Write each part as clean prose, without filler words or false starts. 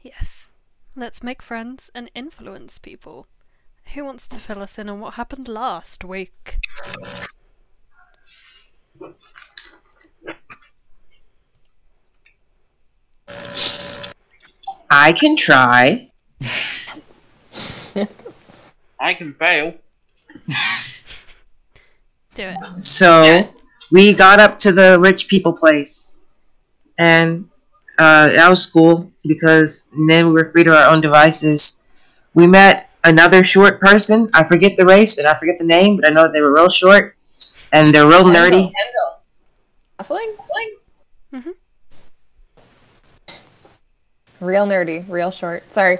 Yes. Let's make friends and influence people. Who wants to fill us in on what happened last week? I can try. I can fail. Do it. So, we got up to the rich people place. And that was cool because then we were free to our own devices. We met another short person. I forget the race and I forget the name, but I know they were real short and they're real nerdy. Fling? Mm-hmm. Real nerdy, real short. Sorry.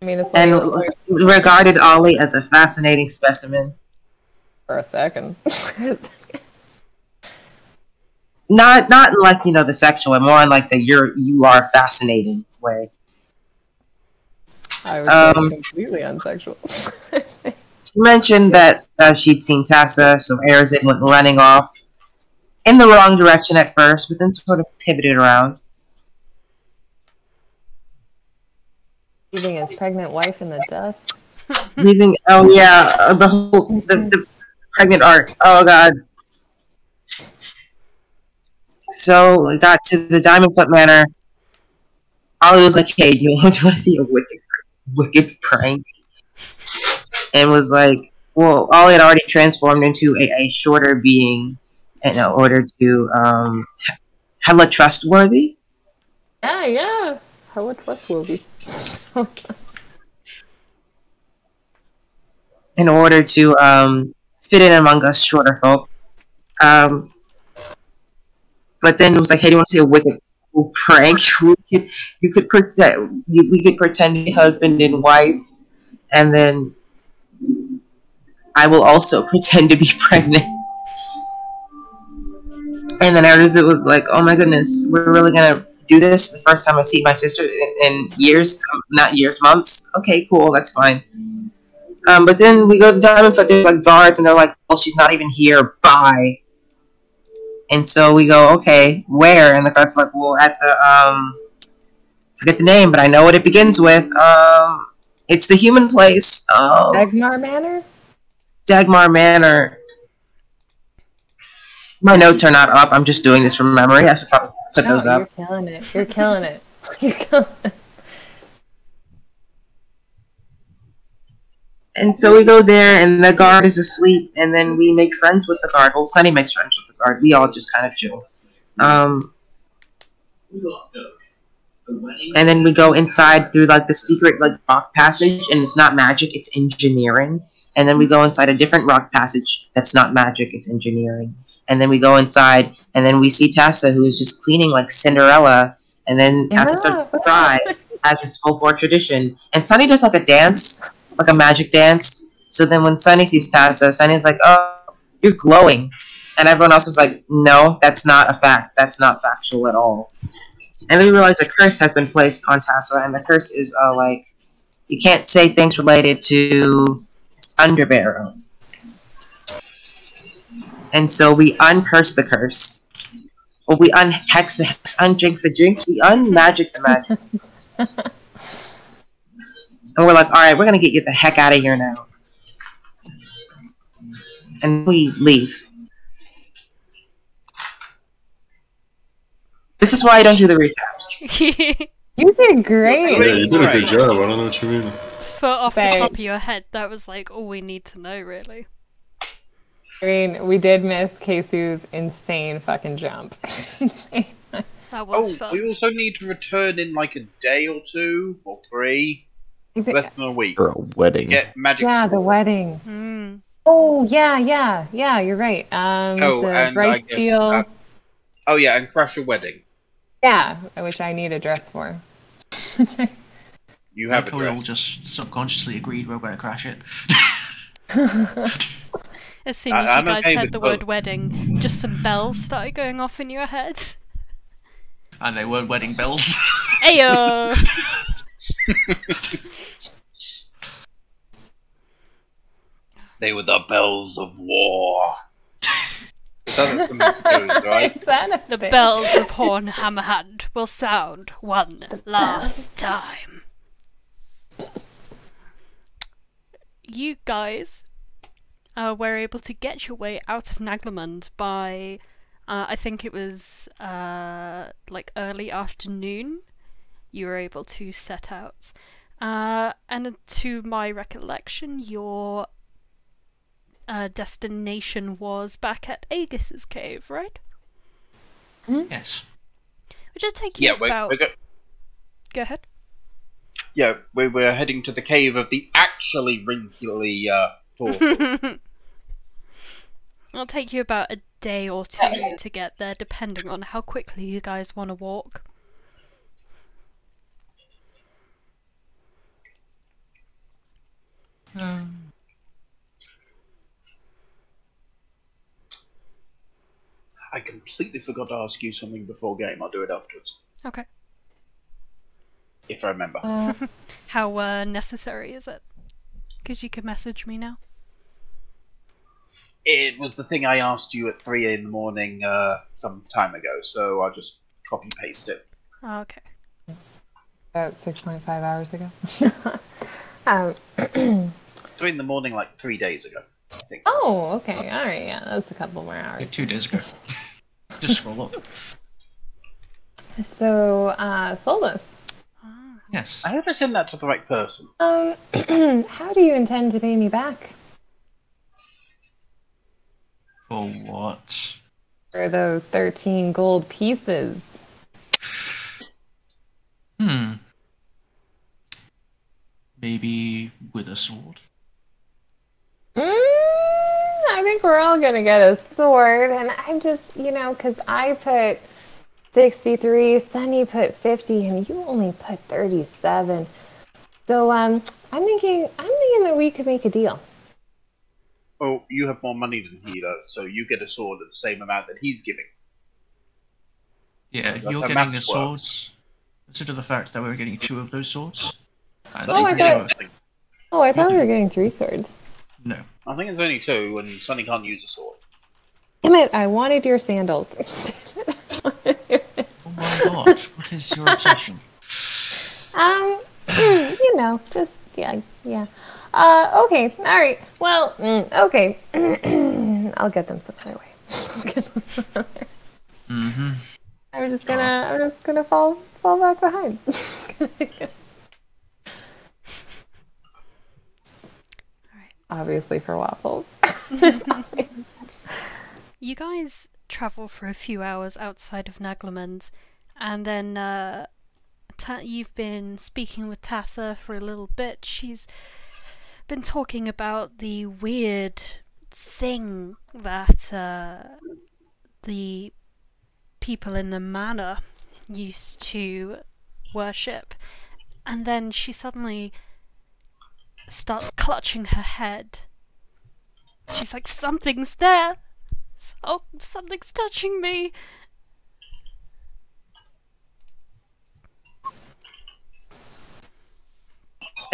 I mean, it's And regarded Ollie as a fascinating specimen. for a second. Not in like, you know, the sexual, more in like the you are fascinating way. I was completely unsexual. She mentioned that she'd seen Tessa, so Arizin went running off in the wrong direction at first, but then sort of pivoted around. Leaving his pregnant wife in the dust. Leaving, oh yeah, the pregnant arc. Oh god. So we got to the Diamond Foot Manor. Ollie was like, "Hey, do you want to see a wicked prank?" And was like, "Well, Ollie had already transformed into a shorter being in order to hella trustworthy." Yeah. Hella trustworthy. In order to fit in among us shorter folk. But then it was like, "Hey, do you want to see a wicked prank? We could pretend to be husband and wife, and then I will also pretend to be pregnant." And then it was like, "Oh my goodness, we're really gonna do this? The first time I see my sister in years, not years, months. Okay, cool, that's fine." But then we go to the Diamond Foot. There's like guards, and they're like, "Well, she's not even here. Bye." And so we go, "Okay, where?" And the guard's like, "Well, at the forget the name, but I know what it begins with. It's the human place. Dagmar Manor? Dagmar Manor." My notes are not up. I'm just doing this from memory. I should probably put those up. You're killing it. You're killing it. You're killing it. And so we go there, and the guard is asleep, and then we make friends with the guard. Well, Sunny makes friends with the guard. We all just kind of chill. And then we go inside through like the secret like rock passage, and it's not magic, it's engineering. And then we go inside a different rock passage that's not magic, it's engineering. And then we go inside, and then we see Tessa, who is just cleaning like Cinderella. And then Tessa starts to cry, as is folklore tradition. And Sunny does like a dance, like a magic dance. So then when Sunny sees Tessa, Sunny's like, "Oh, you're glowing." And everyone else is like, "No, that's not a fact. That's not factual at all." And then we realize a curse has been placed on Tessa, and the curse is like, you can't say things related to Underbarrow. And so we uncurse the curse. Well, we unhex the hex, unjinx the jinx, we unmagic the magic. And we're like, "Alright, we're gonna get you the heck out of here now." And we leave. This is why I don't do the recaps. You did great. Yeah, you did a good job. I don't know what you mean. For off the top of your head, that was like all we need to know, really. I mean, we did miss Keisu's insane fucking jump. That was fun. We also need to return in like a day or two or 3. Less than a week. For a wedding. Get magic Yeah, sword. the wedding. Mm. Oh, yeah, you're right. The and bright steel. Oh yeah, and crash a wedding. Yeah, which I need a dress for. You have a we all dress. just subconsciously agreed we're going to crash it. As soon as you I'm guys okay heard with the both. word wedding, just some bells started going off in your head. And they weren't wedding bells. Ayo! They were the bells of war. It's that's something to do, right? Is that a The thing? bells of Horn Hammerhand will sound one last time. You guys were able to get your way out of Naglamund by, I think it was like early afternoon. You were able to set out. And to my recollection, your destination was back at Aegis's cave, right? Yes. Which will take you Yeah, about... Go ahead. yeah, we're heading to the cave of the actually wrinkly torso. It'll take you about a day or two to get there, depending on how quickly you guys want to walk. I completely forgot to ask you something before game. I'll do it afterwards, Okay. if I remember. How necessary is it? Because you can message me now. It was the thing I asked you at 3 in the morning some time ago, so I'll just copy paste it. Okay. About 6.5 hours ago. 3 in the morning, like 3 days ago, I think. Oh, okay. All right. Yeah, that's a couple more Yeah, hours. 2 days ago. Just scroll up. So, Solus, Yes. I hope I send that to the right person. how do you intend to pay me back For what? for those 13 gold pieces? Maybe with a sword. I think we're all gonna get a sword, and I'm just, because I put 63, Sunny put 50, and you only put 37. So I'm thinking that we could make a deal. Oh, you have more money than he does, so you get a sword at the same amount that he's giving. Yeah, That's you're how getting maths the works. swords. Consider the fact that we're getting 2 of those swords. And So Oh, I I they thought- think, Oh, I thought we were getting 3 swords. No. I think it's only 2, and Sonny can't use a sword. Damn it! I wanted your sandals. Oh my god, what is your obsession? Just yeah. Okay, all right. Well, okay. I'll get them some other way. Mm-hmm. I'm just gonna fall back behind. Obviously for waffles. You guys travel for a few hours outside of Naglamund, and then you've been speaking with Tassa for a little bit. She's been talking about the weird thing that the people in the manor used to worship, and then she suddenly starts clutching her head. She's like, something's there! Something's touching me!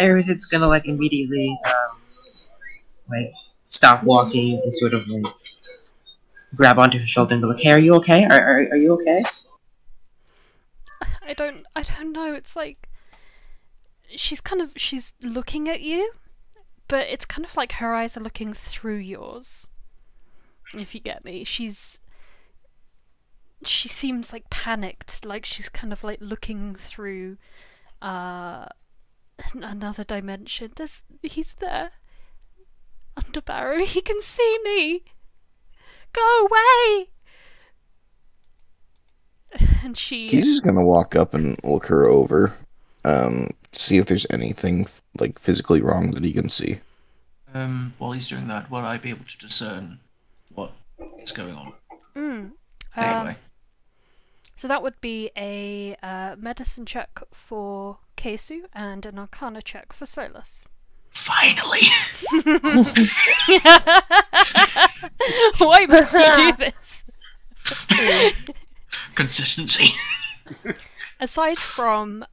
Eris's gonna like immediately like stop walking and sort of like grab onto her shoulder and be like, "Hey, are you okay? Are you okay?" I don't know, it's like she's looking at you, but it's kind of like her eyes are looking through yours. If you get me. She seems like panicked, like she's kind of like looking through another dimension. He's there. Underbarrow, he can see me. Go away. And He's she just gonna walk up and look her over, see if there's anything like physically wrong that he can see. While he's doing that, will I be able to discern what is going on? Anyway. So that would be a medicine check for Kesu and an arcana check for Solus. Finally! Why must you do this? Consistency. Aside from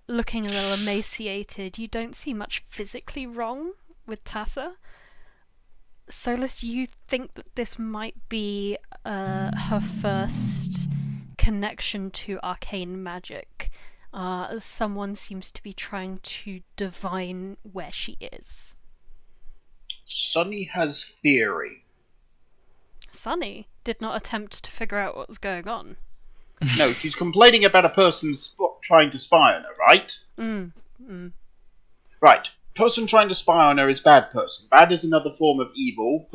looking a little emaciated, you don't see much physically wrong with Tassa. Solus, you think that this might be her first connection to arcane magic. Someone seems to be trying to divine where she is. Sunny has theory. Sunny did not attempt to figure out what was going on. No, she's complaining about a person trying to spy on her, right? Right. Person trying to spy on her is bad person. Bad is another form of evil.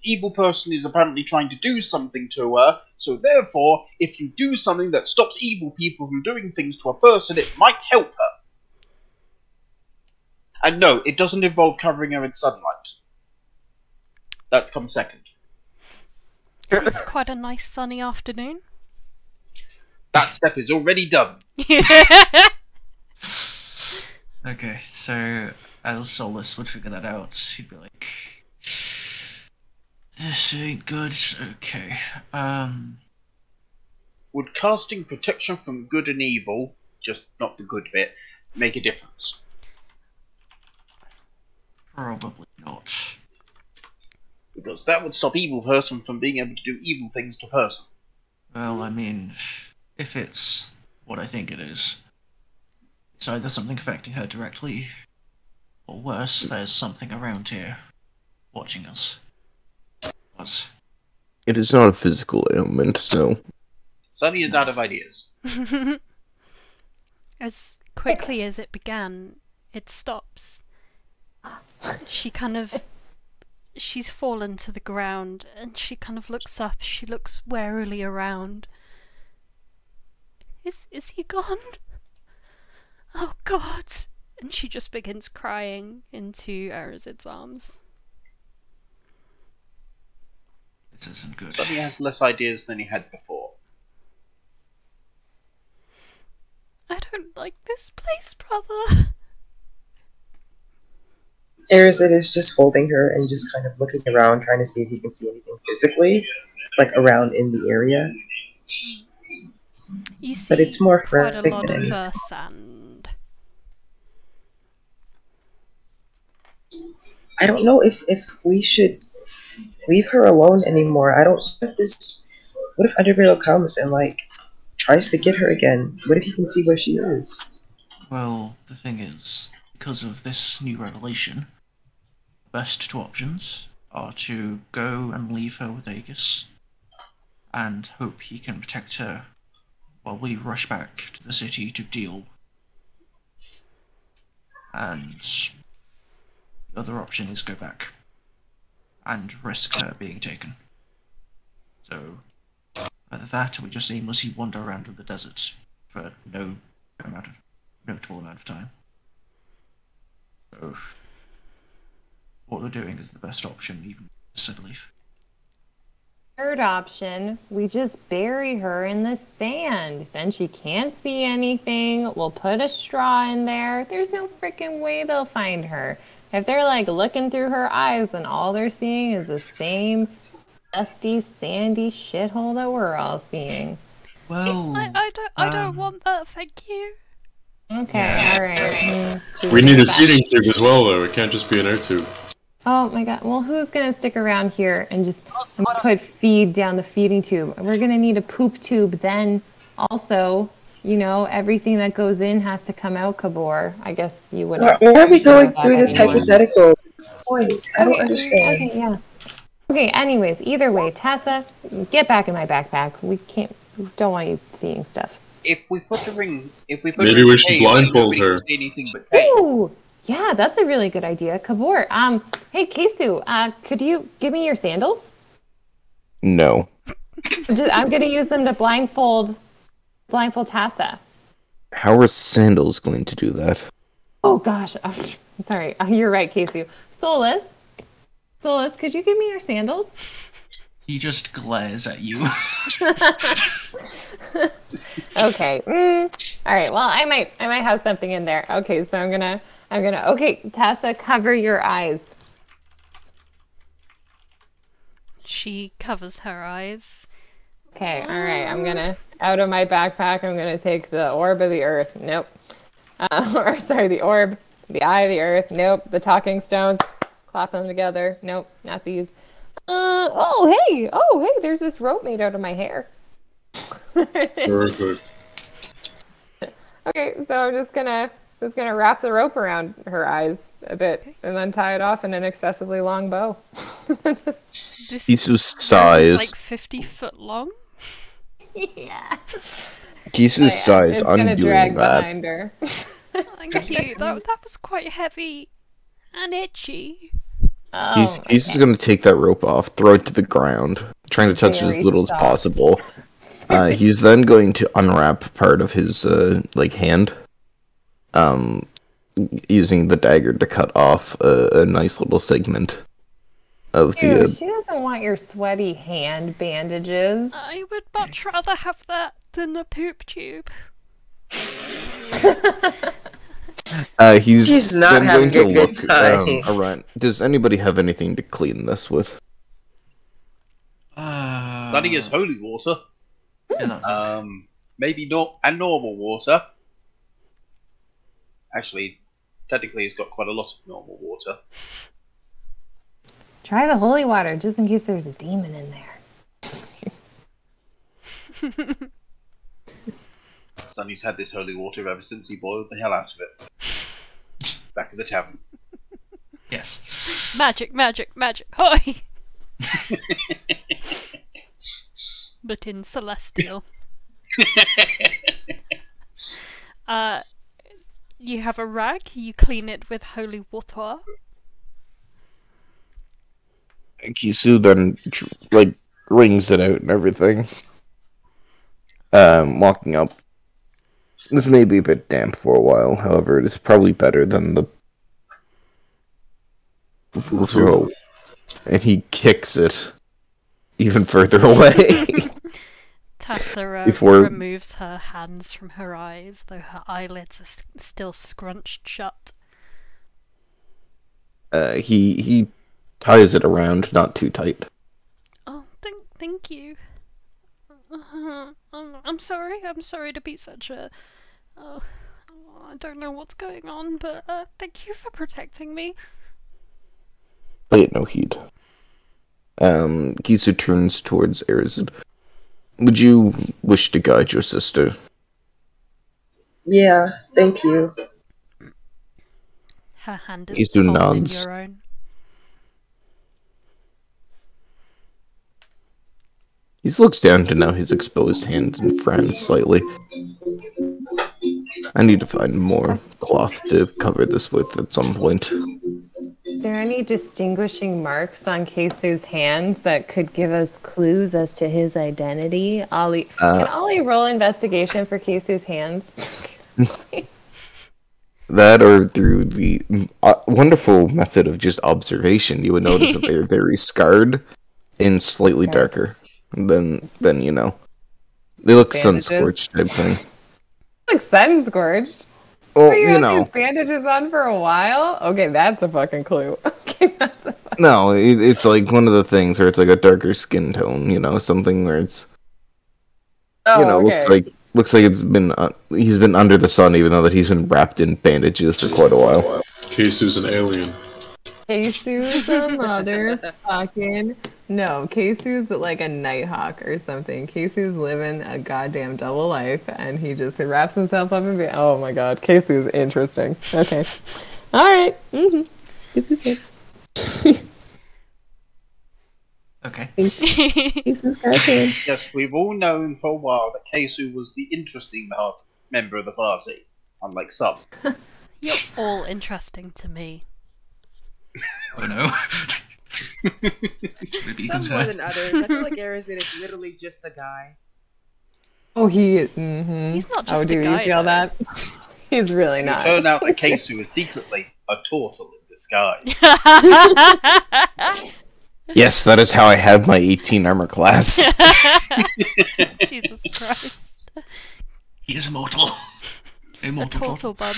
Evil person is apparently trying to do something to her, so therefore, if you do something that stops evil people from doing things to a person, it might help her. And no, it doesn't involve covering her in sunlight. That's come second. It's quite a nice sunny afternoon. That step is already done. Okay, so as Solus would figure that out, he'd be like, this ain't good. Okay, Would casting protection from good and evil, just not the good bit, make a difference? probably not. Because that would stop evil person from being able to do evil things to person. Well, I mean, if it's what I think it is, it's either something affecting her directly, or worse, there's something around here watching us. Us. It is not a physical ailment, so... Sunny is out of ideas. As quickly as it began, it stops. She's fallen to the ground, and she kind of looks up, she looks warily around. Is he gone? Oh God! And she just begins crying into Arazid's arms. This isn't good. Sunny has less ideas than he had before. I don't like this place, brother. Arizid is just holding her and just kind of looking around, trying to see if he can see anything physically, like around in the area. You see But it's more quite a frantic lot than- of sand. I don't know if we should leave her alone anymore. I don't know if this... What if Underbarrel comes and, like, tries to get her again? What if he can see where she is? Well, the thing is, because of this new revelation, the best two options are to go and leave her with Aegis, and hope he can protect her while we rush back to the city to deal. And the other option is go back and risk her being taken. So, either that or we just aimlessly wander around in the desert for no notable amount of time. So, what we're doing is the best option, even I believe. Third option, we just bury her in the sand. Then she can't see anything. We'll put a straw in there. There's no freaking way they'll find her. If they're like looking through her eyes and all they're seeing is the same dusty, sandy shithole that we're all seeing. Well, I don't want that, thank you. Okay, alright. We need a feeding tube as well, though. It can't just be an air tube. Oh my god. Well, who's gonna stick around here and just put feed down the feeding tube? We're gonna need a poop tube then. Also, you know, everything that goes in has to come out, Kabor. I guess you would. Why are we going through this hypothetical point? I don't understand. Okay, yeah. Okay, anyways, either way, Tessa, get back in my backpack. Don't want you seeing stuff. If we put her in, Maybe her in we a should cave, blindfold nobody her. can see anything but cave. Ooh, yeah, that's a really good idea. Kabor, hey, Kesu, could you give me your sandals? No. I'm gonna use them to blindfold Tessa. How are sandals going to do that? Oh gosh, I'm sorry. You're right, Kesu. Solus, could you give me your sandals? he just glares at you. Okay. All right. Well, I might have something in there. Okay, so I'm gonna. Okay, Tessa, cover your eyes. She covers her eyes. Okay. All right. I'm gonna out of my backpack. I'm gonna take the orb of the earth. Nope. The orb, the eye of the earth. Nope. The talking stones. Clap them together. Nope, not these. Oh, hey, there's this rope made out of my hair. Very good. Okay, so I'm just gonna wrap the rope around her eyes a bit and then tie it off in an excessively long bow. This Kisu's rope is size. like 50 foot long. Yeah. Kisu's size It's gonna drag undoing that. behind her. Thank you. That was quite heavy and itchy. Oh, He's just gonna take that rope off, throw it to the ground, trying to touch it as Very little as soft. possible. He's then going to unwrap part of his hand, using the dagger to cut off a nice little segment of Ew, the. she doesn't want your sweaty hand bandages. I would much rather have that than a poop tube. He's not then having going a to good look, time. around. Does anybody have anything to clean this with? Study is holy water. Yeah, Maybe not, and normal water. Actually, technically, it's got quite a lot of normal water. Try the holy water, just in case there's a demon in there. Sonny's had this holy water ever since he boiled the hell out of it. Back at the tavern. yes. Magic, magic, magic, hoi! But in celestial. You have a rag, you clean it with holy water. Kisu then wrings it out and everything. Walking up. This may be a bit damp for a while, however, it is probably better than the rope. And he kicks it even further away. Tassa Before- removes her hands from her eyes, though her eyelids are still scrunched shut. He ties it around, not too tight. Oh, thank you. I'm sorry to be such a... I don't know what's going on, but thank you for protecting me. Pay it no heed. Kisu turns towards Erizid. Would you wish to guide your sister? Yeah, thank you. Her hand is Kisu holding nods. your own. He looks down to now his exposed hand and frowns slightly. I need to find more cloth to cover this with at some point. Are there any distinguishing marks on Keisu's hands that could give us clues as to his identity? Ollie, can Ollie roll investigation for Keisu's hands? That, or through the wonderful method of just observation, you would notice that they're very scarred and slightly darker than you know. They look Bandages? sun-scorched type thing. Like sun-scorched. Well, You you had know, these bandages on for a while? Okay, that's a fucking clue. Okay, that's a fucking... no, it's like one of the things where it's like a darker skin tone, you know, something where it's, Oh, you know, okay. looks like it's been he's been under the sun, even though that he's been wrapped in bandages for quite a while. Kisu's an alien. Keisu's a motherfucking... No, Keisu's like a nighthawk or something. Keisu's living a goddamn double life, and he just wraps himself up in... Oh my god, Keisu's interesting. Okay. Alright. Keisu's good. Okay. Keisu's cartoon. Yes, we've all known for a while that Keisu was the interesting member of the party, unlike some. You're all interesting to me. Oh no. Some more than others. I feel like Erizid is literally just a guy. Oh, he... He's not just Oh, a do guy, you feel though. that? He's really It not. turned out that Keisu is secretly a turtle in disguise. Yes, that is how I have my 18 armor class. Jesus Christ. He is immortal. A Immortal. turtle bud.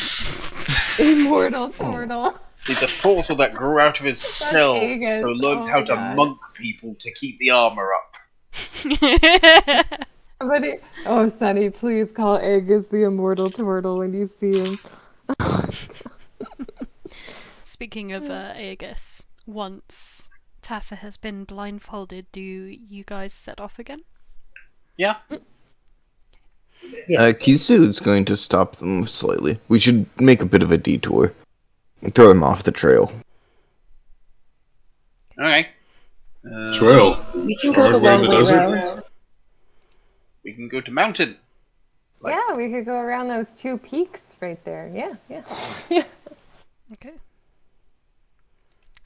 Immortal turtle. He's a turtle that grew out of his shell, Aegis. so learned Oh how my to God. monk people to keep the armor up. Oh, Sunny, please call Aegis the immortal turtle when you see him. Speaking of Aegis, once Tassa has been blindfolded, do you guys set off again? Yeah. Yes. Kisu is going to stop them slightly. We should make a bit of a detour. Throw them off the trail. Okay. Trail. We can go the Aren't we in long the way desert? around. We can go to mountain. Like- Yeah, we could go around those 2 peaks right there. Yeah, yeah. Yeah. Okay.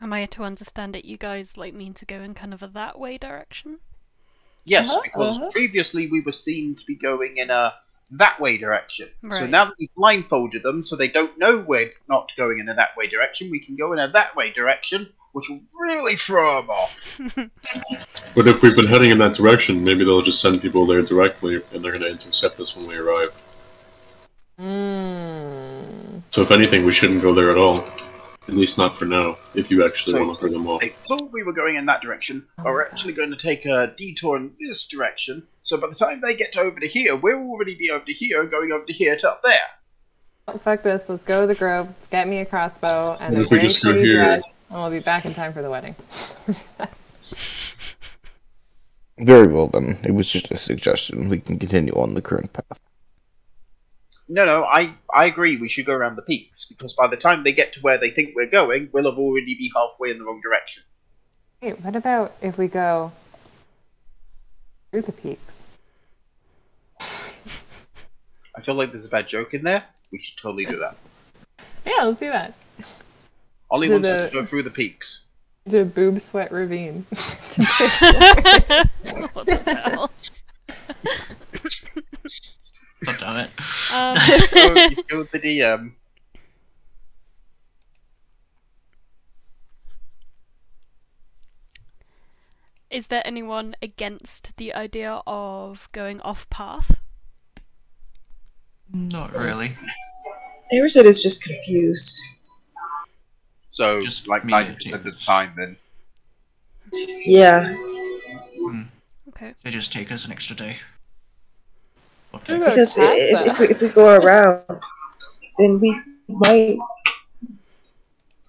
Am I to understand it you guys mean to go in kind of a that way direction? Yes, Uh-huh, because uh-huh. previously we were seen to be going in a that way direction. So Right. now that we've blindfolded them so they don't know we're not going in a that way direction, we can go in a that way direction, which will really throw them off. But if we've been heading in that direction, maybe they'll just send people there directly, and they're going to intercept us when we arrive. So if anything, we shouldn't go there at all. At least not for now, if you actually So- want to hurt them off. They thought we were going in that direction, but we're actually going to take a detour in this direction. So by the time they get over to here, we'll already be over to here, going over to here to up there. Oh, fuck this. Let's go to the grove. Let's get me a crossbow and What a if we very just go pretty here? dress, and we'll be back in time for the wedding. Very well then. It was just a suggestion. We can continue on the current path. No, I agree we should go around the peaks, because by the time they get to where they think we're going, we'll have already be halfway in the wrong direction. Wait, what about if we go through the peaks? I feel like there's a bad joke in there. We should totally do that. Yeah, let's do that. Ollie To wants us the- to go through the peaks. To Boob Sweat Ravine. What the hell? God damn it. You killed the DM. Is there anyone against the idea of going off path? Not really. Arizona is just confused. So, Just like me 90% of the too. time then. Yeah, Okay. They just take us an extra day. Or What two. about because Tassa? if we go around, then we might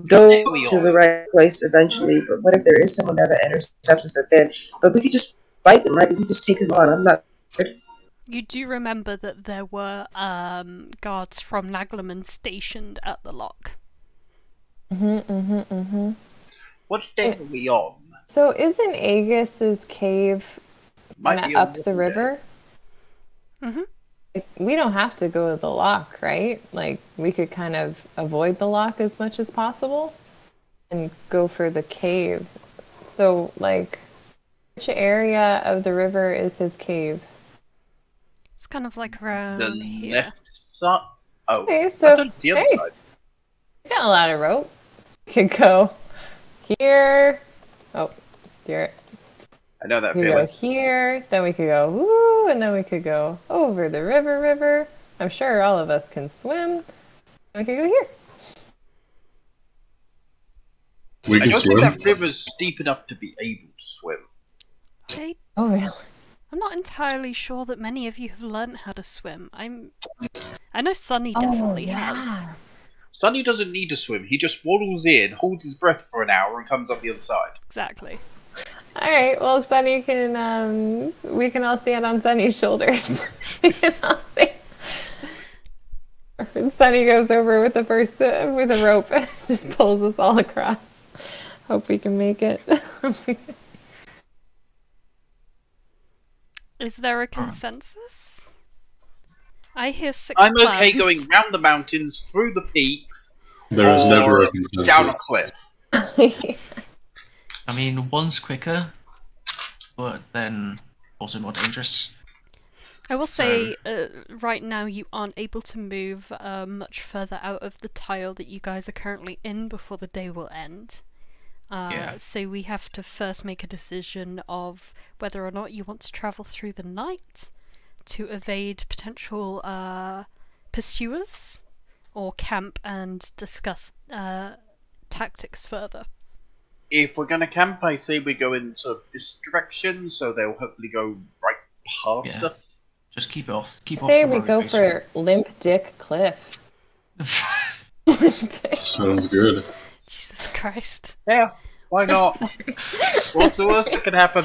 go There we to are. the right place eventually. But what if there is someone there that intercepts us at then? But we could just fight them, right? We could just take them on. I'm not. You do remember that there were guards from Nagleman stationed at the lock. What day are we on? So isn't Agus's cave Might kinda be on up the Monday. river? Mhm. We don't have to go to the lock, right? Like, we could kind of avoid the lock as much as possible and go for the cave. So, like, which area of the river is his cave? It's kind of like around The here. left side? Oh, Okay, I so, thought the other hey, side. we got a lot of rope. We could go here. Oh, here. I know that We could go feeling. here, then we could go woo, and then we could go over the river. I'm sure all of us can swim. We could go here. We I can don't swim. think that river's steep enough to be able to swim. Oh, really? I'm not entirely sure that many of you have learned how to swim. I know Sunny Oh, definitely has. Sunny doesn't need to swim. He just waddles in, holds his breath for an hour, and comes up the other side. Exactly. All right. Well, Sunny can. We can all stand on Sunny's shoulders. We can all stand. Sunny goes over with with a rope, and just pulls us all across. Hope we can make it. Is there a consensus? I hear six I'm okay plans. going round the mountains, through the peaks, There is or never a consensus. down a cliff. I mean, one's quicker, but then also more dangerous. I will say, right now you aren't able to move much further out of the tile that you guys are currently in before the day will end. Yeah. So we have to first make a decision of whether or not you want to travel through the night to evade potential pursuers, or camp and discuss tactics further. If we're going to camp, I say we go in sort of this direction, so they'll hopefully go right past Yeah. us. Just keep off. Keep off. Say the we road, go basically. for Limp Dick Cliff. Sounds good. Jesus Christ. Yeah. Why not? What's the worst that can happen?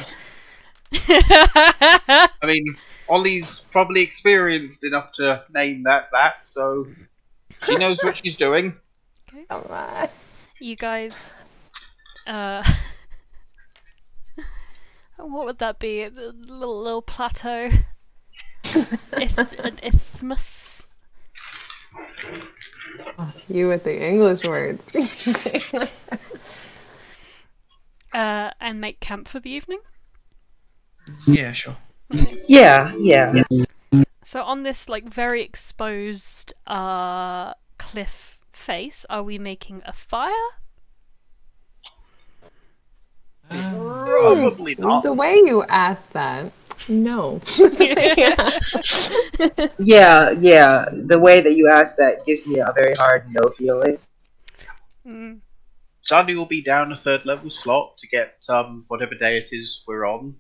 I mean, Ollie's probably experienced enough to name that, so she knows what she's doing. Come on. You guys, what would that be? A little plateau. An isthmus. Oh, you with the English words. And make camp for the evening. Yeah, sure. Yeah. So on this like very exposed cliff face, are we making a fire? Probably not. The way you asked that, no. Yeah. The way that you asked that gives me a very hard no feeling. Sandy will be down a 3rd level slot to get whatever day it is we're on.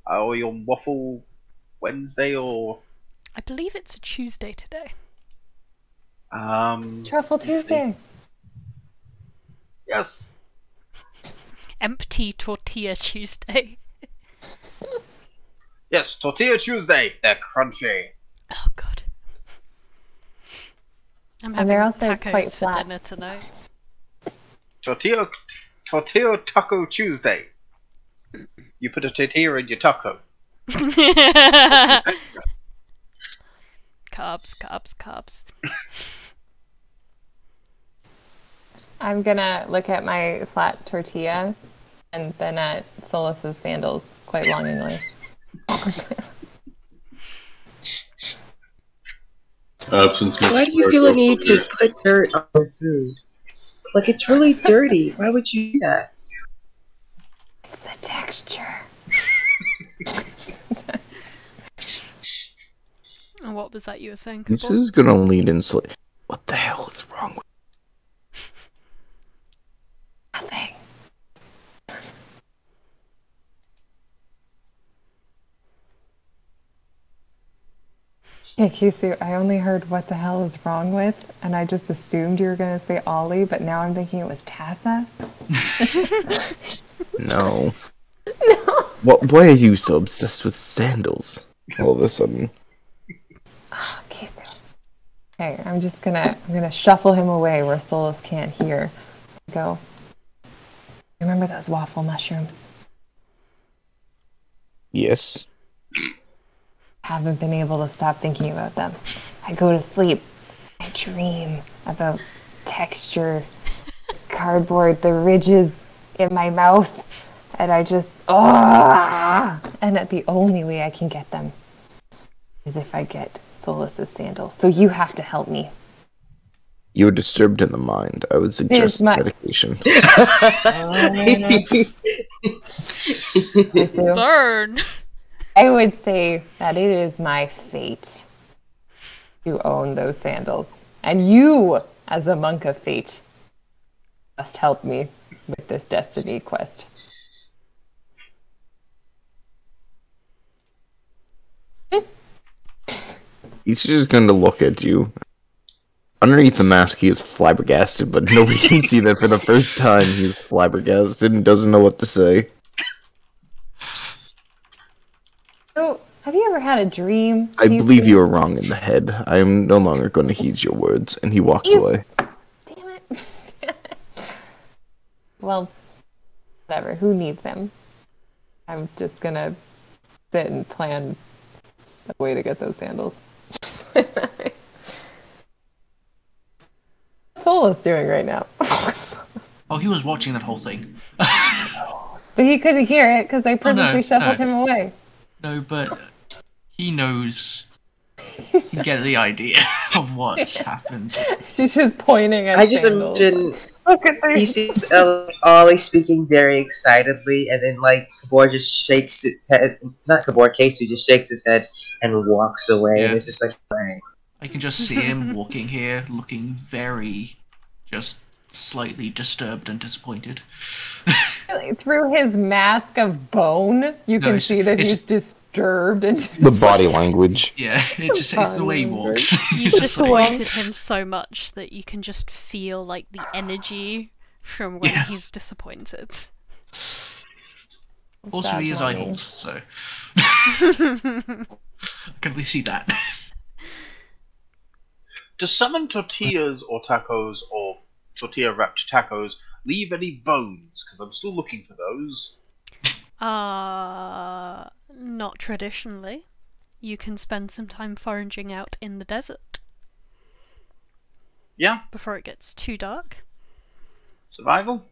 Are we on Waffle Wednesday or? I believe it's a Tuesday today. Truffle Tuesday. Yes. Empty Tortilla Tuesday. Yes, Tortilla Tuesday. They're crunchy. Oh god. I'm And having they're also quite tacos for flat. dinner tonight. Tortilla Taco Tuesday. You put a tortilla in your taco. Carbs. I'm gonna look at my flat tortilla and then at Solus's sandals quite longingly. Absence makes Why do you the feel a heart need go to put dirt on your food? Like, it's really dirty. Why would you do that? It's the texture. And what was that you were saying, This Kabul? is gonna lead in What the hell is wrong with Nothing. Yeah, Kisu, I only heard what the hell is wrong with, and I just assumed you were going to say Ollie, but now I'm thinking it was Tassa. No. Why are you so obsessed with sandals all of a sudden? Oh, Kisu. Okay, I'm gonna shuffle him away where Solus can't hear. Go. Remember those waffle mushrooms? Yes. Haven't been able to stop thinking about them. I go to sleep. I dream about texture, cardboard, the ridges in my mouth, and I just and the only way I can get them is if I get Solus's sandals. So you have to help me. You're disturbed in the mind. I would suggest medication. Kisu, Burn! I would say that it is my fate to own those sandals. And you, as a monk of fate, must help me with this destiny quest. He's just going to look at you. Underneath the mask, he is flabbergasted, but nobody can see that for the first time he's flabbergasted and doesn't know what to say. So, have you ever had a dream? I believe you are wrong in the head. I am no longer going to heed your words, and he walks away. Damn it. Well, whatever. Who needs him? I'm just gonna sit and plan a way to get those sandals. What's Solus doing right now? Oh, he was watching that whole thing. But he couldn't hear it because I purposely shuffled him away. No, but he knows. You get the idea of what's happened. She's just pointing at I just sandals. imagine Look at he sees Ollie speaking very excitedly, and then like Kabor just shakes his head. Not Kabor, Casey just shakes his head and walks away, and it's just like, right. I can just see him walking here, looking very, just slightly disturbed and disappointed. Through his mask of bone, you can see that he's disturbed and The body language. Yeah, it's the way he walks. You've disappointed him so much that you can just feel like the energy from when Yeah. he's disappointed. Also, Sad he is mommy. idled, so I can really see that. Does summon tortillas or tacos or tortilla wrapped tacos leave any bones? Because I'm still looking for those. Not traditionally. You can spend some time foraging out in the desert Yeah, before it gets too dark. survival.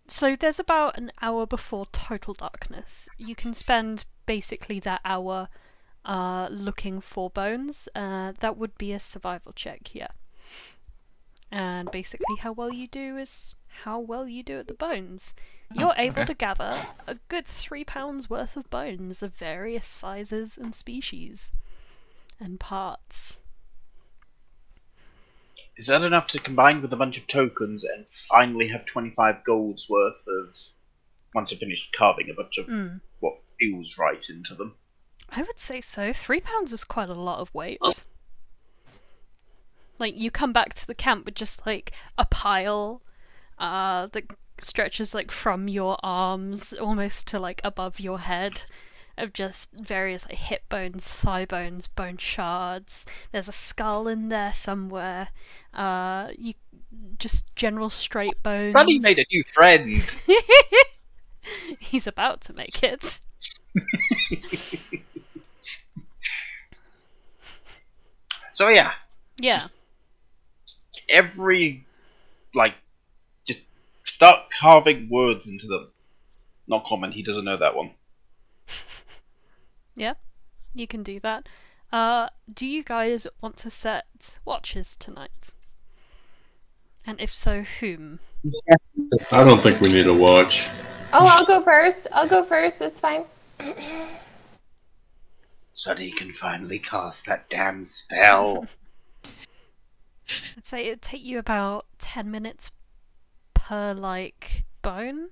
So there's about an hour before total darkness. You can spend basically that hour looking for bones. That would be a survival check, yeah. And basically how well you do is how well you do at the bones. You're able okay. to gather a good 3 pounds worth of bones of various sizes and species and parts. Is that enough to combine with a bunch of tokens and finally have 25 gold's worth of, once I finish carving a bunch of what feels right into them? I would say so. 3 pounds is quite a lot of weight. Like, you come back to the camp with just, like, a pile that stretches, like, from your arms almost to, like, above your head of just various, like, hip bones, thigh bones, bone shards. There's a skull in there somewhere. Just general straight bones. Sunny made a new friend! He's about to make it. So yeah, Yeah. just start carving words into them. Not common, he doesn't know that one. Yeah, you can do that. Do you guys want to set watches tonight? And if so, whom? I don't think we need a watch. Oh, I'll go first. It's fine. Sunny can finally cast that damn spell. I'd say it'd take you about 10 minutes per, like, bone.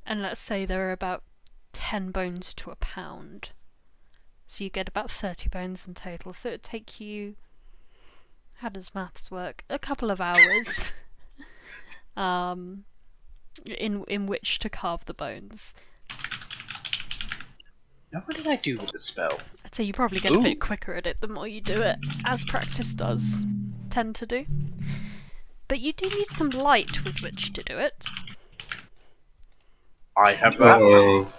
And let's say there are about 10 bones to a pound. So you get about 30 bones in total. So it'd take you... How does maths work? A couple of hours. In which to carve the bones. Now what did I do with the spell? I'd say you probably get a bit quicker at it the more you do it, as practice does tend to do. But you do need some light with which to do it. I have that. Uh-oh.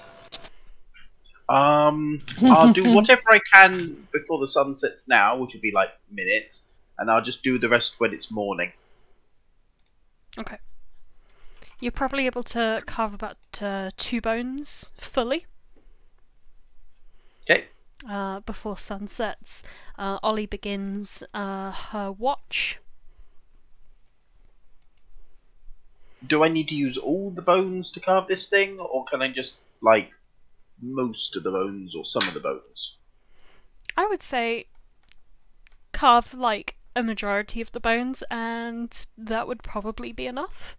I'll do whatever I can before the sun sets now, which will be like minutes, and I'll just do the rest when it's morning. Okay. You're probably able to carve about 2 bones fully. Okay. Before sun sets. Ollie begins her watch. Do I need to use all the bones to carve this thing, or can I just, like, most of the bones or some of the bones? I would say carve, like, a majority of the bones, and that would probably be enough.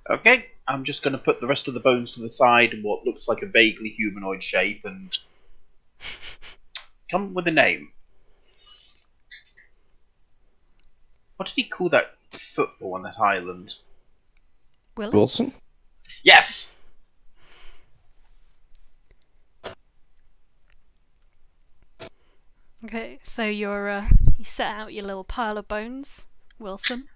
Okay, I'm just going to put the rest of the bones to the side in what looks like a vaguely humanoid shape and come up with a name. What did he call that football on that island? Wilson? Yes! Okay, so you set out your little pile of bones, Wilson.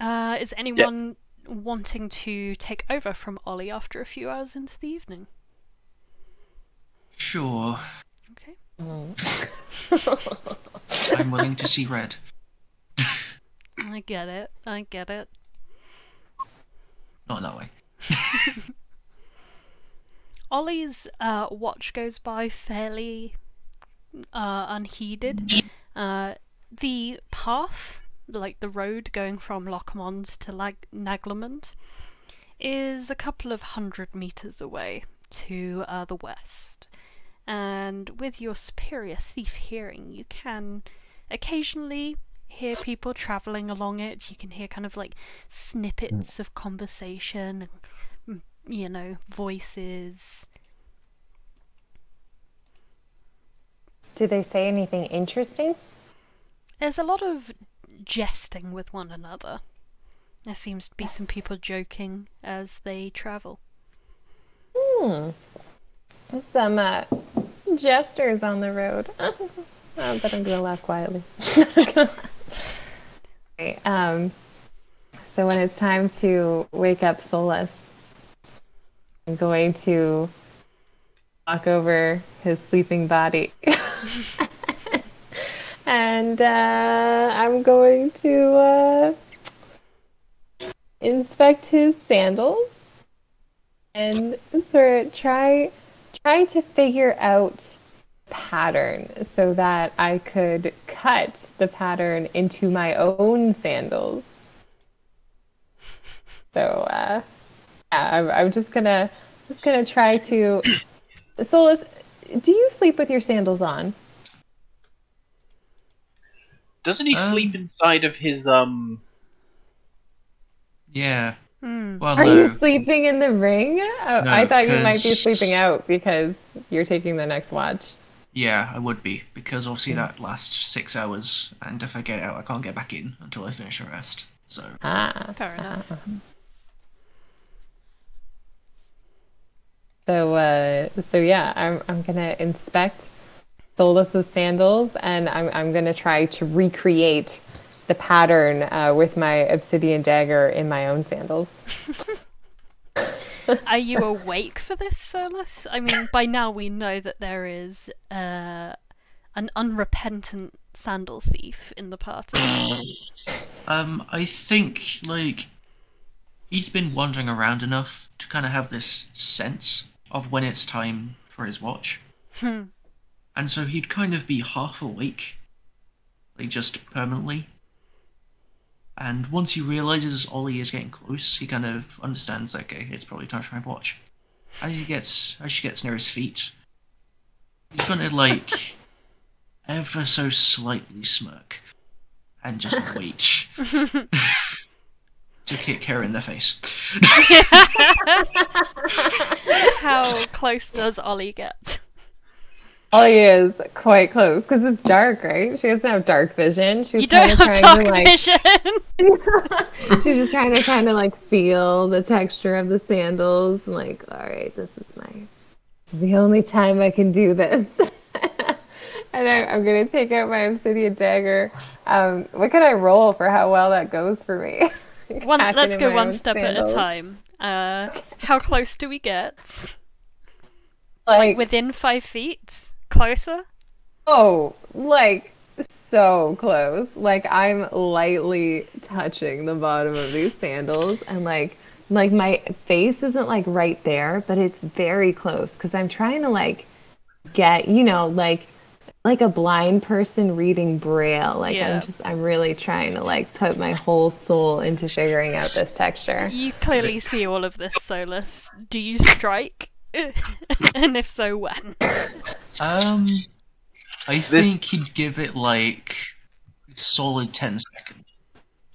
Is anyone wanting to take over from Ollie after a few hours into the evening? Sure. Okay. I'm willing to see red. I get it. Not in that way. Ollie's watch goes by fairly unheeded. The path, like the road going from Lochmond to Naglemond, is a couple of 100 meters away to the west. And with your superior thief hearing, you can occasionally hear people travelling along it. You can hear kind of like snippets of conversation, you know, voices. Do they say anything interesting? There's a lot of jesting with one another. There seems to be some people joking as they travel. Some jesters on the road. But I'm gonna laugh quietly. Okay, so when it's time to wake up Solus, I'm going to walk over his sleeping body. And I'm going to inspect his sandals and sort of try to figure out pattern so that I could cut the pattern into my own sandals. So yeah, I'm just gonna try to. Solus, do you sleep with your sandals on? Doesn't he sleep inside of his Yeah. Well, Are no. you sleeping in the ring? Oh, No, I thought you might be 'cause- sleeping out because you're taking the next watch. Yeah, I would be, because obviously that lasts 6 hours, and if I get out, I can't get back in until I finish a rest. So, Fair enough. So yeah, I'm gonna inspect Solus's sandals, and I'm gonna try to recreate the pattern with my obsidian dagger in my own sandals. Are you awake for this, Solus? I mean, by now we know that there is an unrepentant sandal thief in the party. I think, like, he's been wandering around enough to kind of have this sense of when it's time for his watch. And so he'd kind of be half awake, like, just permanently. And once he realizes Ollie is getting close, he kind of understands, okay, it's probably time for my watch. As she gets near his feet, he's gonna, like, ever so slightly smirk and just wait to kick her in the face. How close does Ollie get? Ollie is quite close because it's dark, right? She doesn't have dark vision. She's You don't kinda have trying dark to, vision! She's just trying to kind of like feel the texture of the sandals and like, all right, this is the only time I can do this. And I'm gonna take out my obsidian dagger. What can I roll for how well that goes for me? Let's go my one own step sandals. at a time. How close do we get? Like Within 5 feet? Closer? oh, like so close. Like I'm lightly touching the bottom of these sandals, and like my face isn't like right there, but it's very close because I'm trying to like get, like a blind person reading Braille. Like Yeah. I'm really trying to like put my whole soul into figuring out this texture. You clearly see all of this, Solus. Do you strike? And if so, when? I think he'd give it like a solid 10 seconds.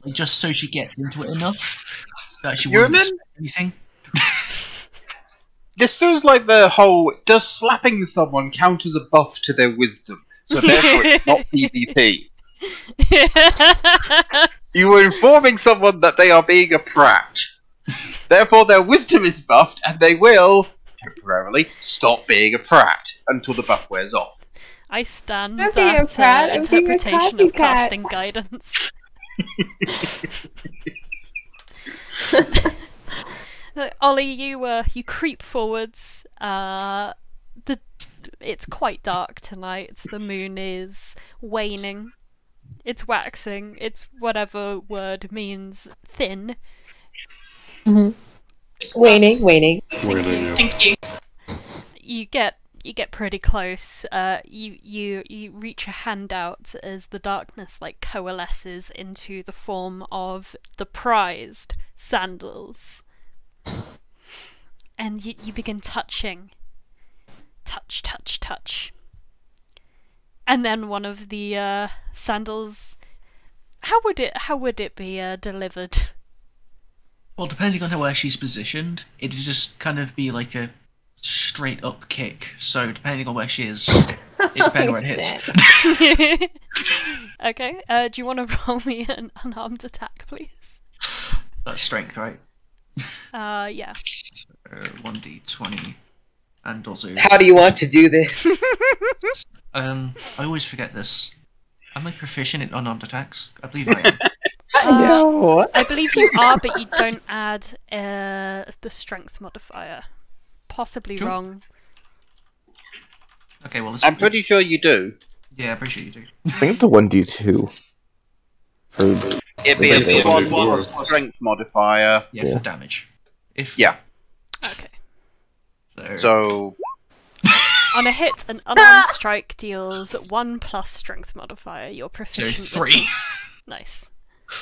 Like, just so she gets into it enough that she wouldn't expect anything. This feels like the whole, does slapping someone count as a buff to their wisdom? So therefore it's not PvP. You are informing someone that they are being a prat. Therefore their wisdom is buffed and they will, temporarily, stop being a prat until the buff wears off. I stand I'm being a that prat, I'm being a interpretation of copycat. casting guidance. Ollie, you creep forwards. It's quite dark tonight. The moon is waning. It's waxing. It's whatever word means thin. Waning. Waiting, yeah. You get pretty close. You reach a hand out as the darkness like coalesces into the form of the prized sandals. And you begin touching. Touch. And then one of the sandals. How would it be delivered? Well, depending on where she's positioned, it'd just kind of be like a straight up kick. So depending on where she is, it depends where it hits. Okay. Do you want to roll me an unarmed attack, please? That's strength, right? Yeah. 1d20, and also. How do you want to do this? I always forget this. Am I proficient in unarmed attacks? I believe I am. No. I believe you are, but you don't add the strength modifier. Possibly Sure. wrong. Okay, well, I'm pretty sure you do. Yeah, I'm pretty sure you do. I think it's a 1d2. For It'd be It'd be a a 1 1d4. plus strength modifier. Yeah, Yeah. for damage. If Yeah. Okay. So On a hit, an unarmed strike deals 1 plus strength modifier. You're so proficient. with 3. them. Nice.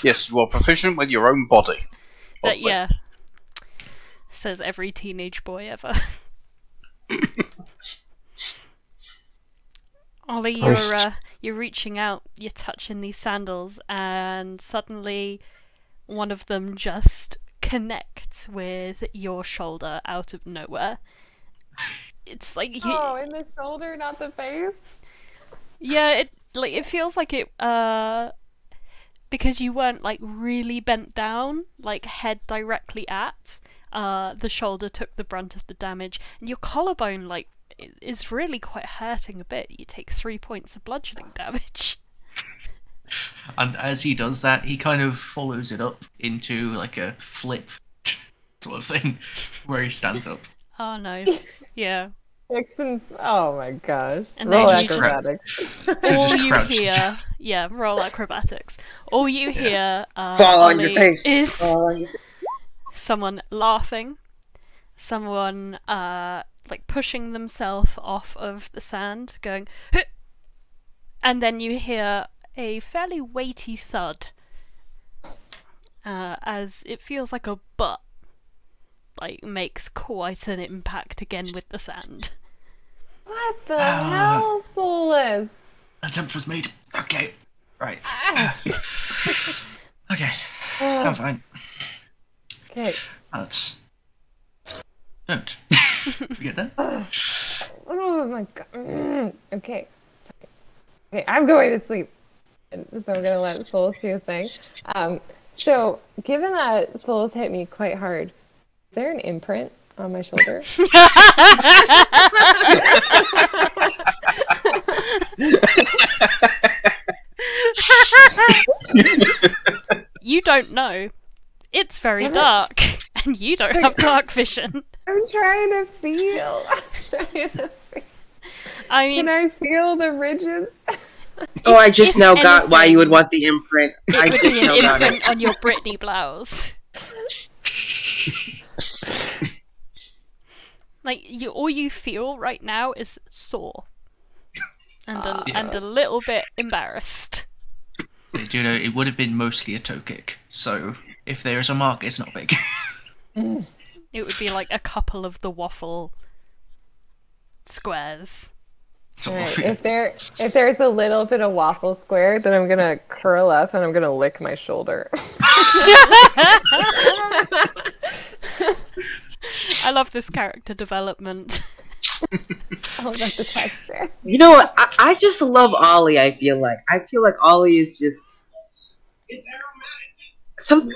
yes, you are proficient with your own body. But yeah. Says every teenage boy ever. Ollie, Christ. you're reaching out, you're touching these sandals, and suddenly one of them just connects with your shoulder out of nowhere. It's like you, Oh, in the shoulder, not the face. yeah, it feels like it because you weren't like really bent down, like head directly at. The shoulder took the brunt of the damage, and your collarbone like is really quite hurting a bit. You take 3 points of bludgeoning damage. And as he does that, he kind of follows it up into like a flip sort of thing, where he stands up. Oh, nice. Yeah. Oh my gosh. And Roll then you just- acrobatics. All just you crouched. hear, yeah, roll acrobatics. All you hear, Fall on your Ollie, face. is Fall on your face. someone laughing, someone like pushing themselves off of the sand, going, "Huh!" And then you hear a fairly weighty thud, as it feels like a butt like makes quite an impact again with the sand. What the hell, Solus? Attempt was made. Okay. Right. Okay. I'm fine. Okay. That's. Don't. You get that? Oh my god. Okay. Okay, I'm going to sleep. So I'm going to let Solus do his thing. So, given that Solus hit me quite hard, is there an imprint on my shoulder? You don't know. It's very dark, and you don't have dark vision. I'm trying to feel. I mean, Can I feel the ridges? Oh, I just If now got why you would anything, want the imprint. it I would just be now an got it. imprint on your Britney blouse. Like all you feel right now is sore, and a little bit embarrassed. So, do you know, it would have been mostly a toe kick. So if there is a mark, it's not big. It would be like a couple of the waffle squares. Sort Right. of. If there's a little bit of waffle square, then I'm gonna curl up and I'm gonna lick my shoulder. I love this character development. All about the texture. You know what? I just love Ollie. I feel like Ollie is just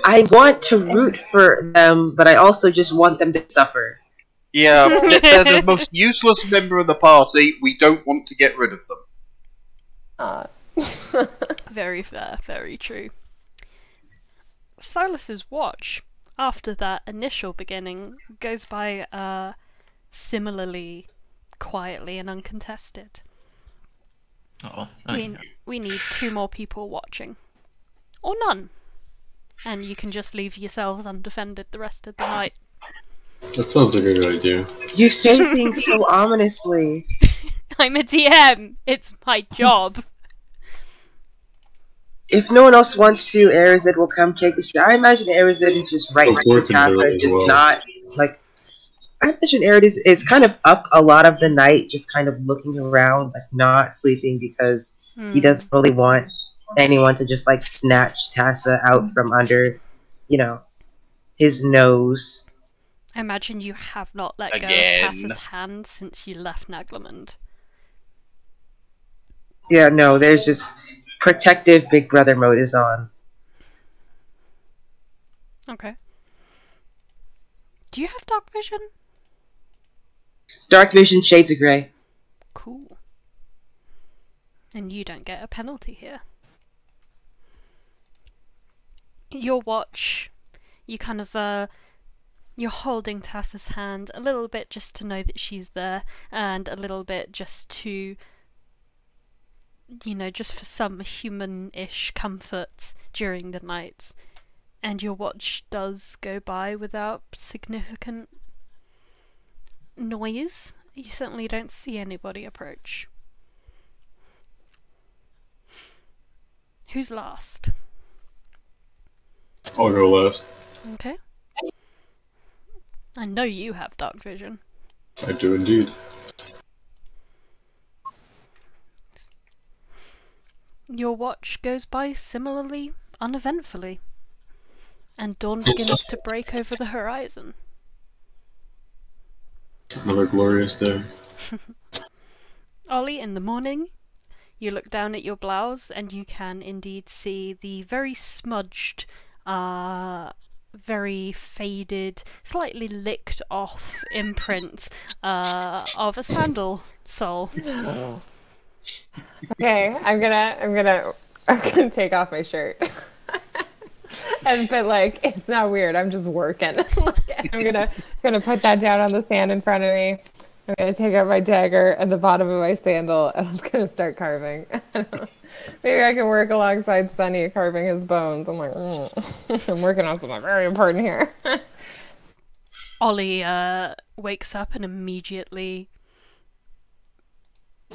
I want to root for them, but I also just want them to suffer. Yeah, they're the most useless member of the party. We don't want to get rid of them. Very fair, very true. Silas's watch, after that initial beginning, goes by similarly quietly and uncontested. Oh, We need 2 more people watching. Or none. And you can just leave yourselves undefended the rest of the night. That sounds like a good idea. You say things so ominously. I'm a DM! It's my job! If no one else wants to, Arizid will come take the shot. I imagine Arizid is just right next to Thor can do Tassa, it as just well. not like. I imagine Arizid is kind of up a lot of the night, just kind of looking around, like not sleeping because he doesn't really want anyone to just like snatch Tassa out from under, his nose. I imagine you have not let go Again. of Tassa's hand since you left Naglamond. Yeah, no, there's just protective Big Brother mode is on. Okay. Do you have dark vision? Dark vision, shades of grey. Cool. And you don't get a penalty here. Your watch, you kind of, you're holding Tassa's hand a little bit just to know that she's there, and a little bit just to, you know, just for some human-ish comfort during the night. And your watch does go by without significant noise. You certainly don't see anybody approach. Who's last? I'll go last. Okay. I know you have dark vision. I do indeed. Your watch goes by similarly uneventfully, and dawn begins to break over the horizon. Another glorious day. Ollie, in the morning, you look down at your blouse and you can indeed see the very smudged, very faded, slightly licked off imprint of a sandal sole. Okay, I'm gonna take off my shirt. But like, it's not weird. I'm just working. Like, I'm gonna put that down on the sand in front of me. I'm gonna take out my dagger at the bottom of my sandal, and I'm gonna start carving. Maybe I can work alongside Sunny carving his bones. I'm like, I'm working on something very important here. Ollie wakes up and immediately,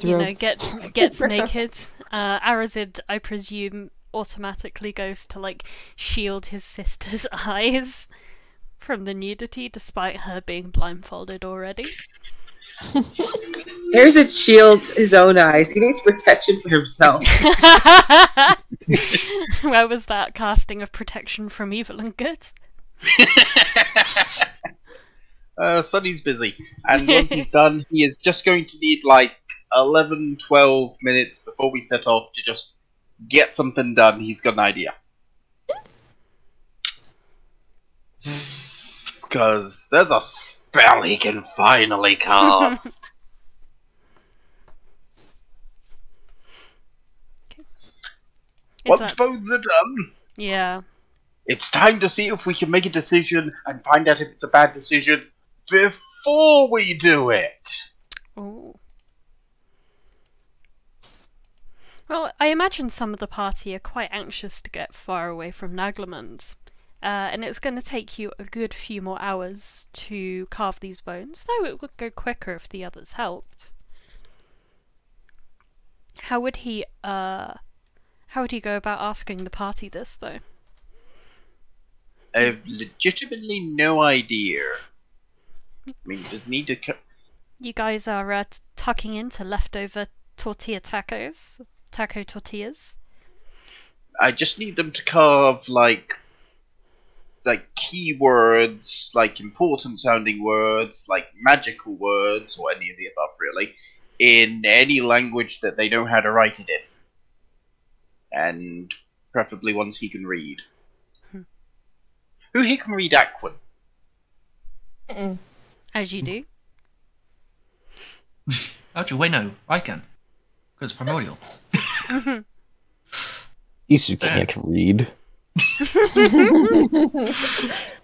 you know, gets naked. Arazid, I presume, automatically goes to like shield his sister's eyes from the nudity, despite her being blindfolded already. There's it shields his own eyes. He needs protection for himself. Where was that casting of protection from evil and good? Sunny's busy, and once he's done, he is just going to need like 11, 12 minutes before we set off to just get something done. He's got an idea. Because there's a spell he can finally cast. Once bones are done, Yeah. it's time to see if we can make a decision and find out if it's a bad decision before we do it. Ooh. Well, I imagine some of the party are quite anxious to get far away from Naglemund, and it's going to take you a good few more hours to carve these bones, though it would go quicker if the others helped. How would he go about asking the party this, though? I have legitimately no idea. I mean, does need to. You guys are tucking into leftover tortilla tacos. Taco tortillas. I just need them to carve like keywords, like important sounding words, like magical words, or any of the above, really, in any language that they know how to write it in, and preferably ones he can read. Who here can read Aquan? As you do. Actually, wait, no, I can. Because it's primordial. You can't read.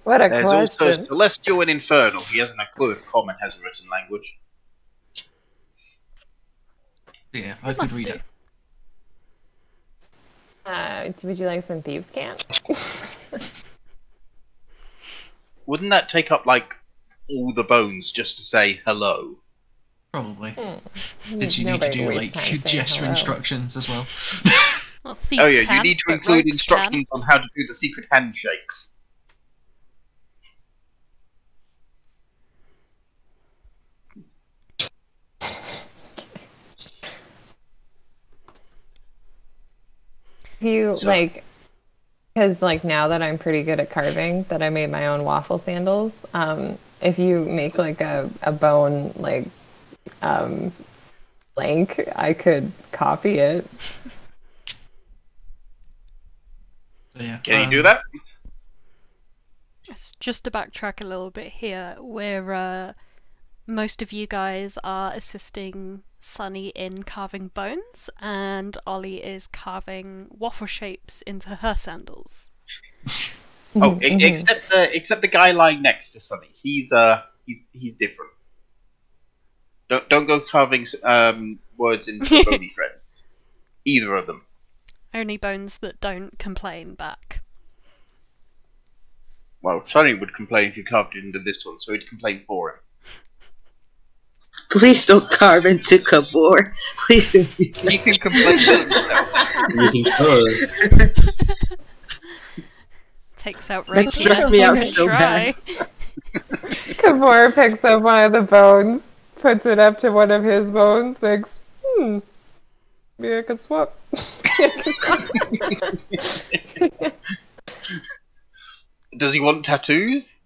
What a There's question. also Celestial and Infernal. He hasn't a clue if Common has a written language. Yeah, I could read it. Would you like some thieves' cant? Wouldn't that take up like all the bones just to say hello? Probably. Did you need to do like gesture instructions as well? Well, Oh yeah, you can, need to but include rogues instructions on how to do the secret handshakes. You So- like, because like now that I'm pretty good at carving, that I made my own waffle sandals. If you make like a bone like link, I could copy it. So yeah. Can you do that? It's just to backtrack a little bit here, where most of you guys are assisting Sunny in carving bones, and Ollie is carving waffle shapes into her sandals. Oh, except the guy lying next to Sunny. He's different. Don't go carving words into bony friend. Either of them. Only bones that don't complain back. Well, Sunny would complain if you carved it into this one, so he'd complain for him. Please don't carve into Kabor. Please don't do He that. can complain for himself. You can try. Takes out That Rachel. stressed me out so Try. bad. Kamora picks up one of the bones, puts it up to one of his bones, thinks, maybe I could swap. Does he want tattoos?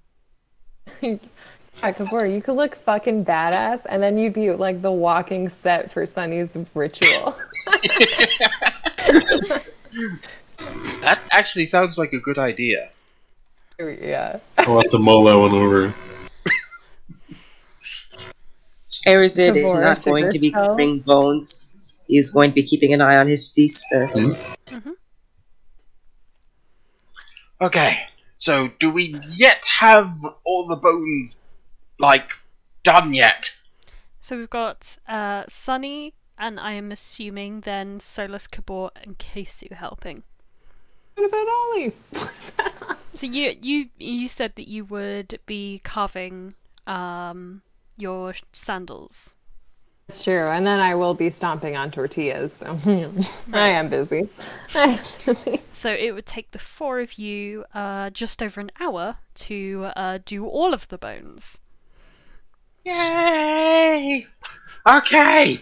Kamora, you could look fucking badass, and then you'd be like the walking set for Sunny's ritual. That actually sounds like a good idea. Yeah. I'll have to mull that one over. Erizid is Kabor, not going to be sugar skull. carving bones. He's going to be keeping an eye on his sister. Okay, so do we yet have all the bones, like, done yet? So we've got Sunny, and I am assuming then Solus, Kabor, and Kesu helping. What about Ollie? So you said that you would be carving your sandals. It's true, and then I will be stomping on tortillas, so I am busy. So it would take the four of you just over an hour to do all of the bones. Yay! Okay!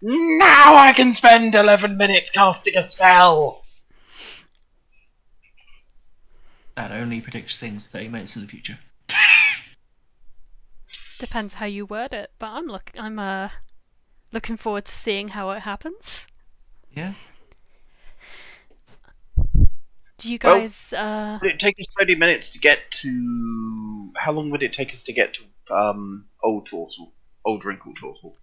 Now I can spend 11 minutes casting a spell! That only predicts things 30 minutes in the future. Depends how you word it, but I'm looking forward to seeing how it happens. Yeah. Do you guys Would it take us 30 minutes to get to... How long would it take us to get to Old Tortle? Old Wrinkled Tortle?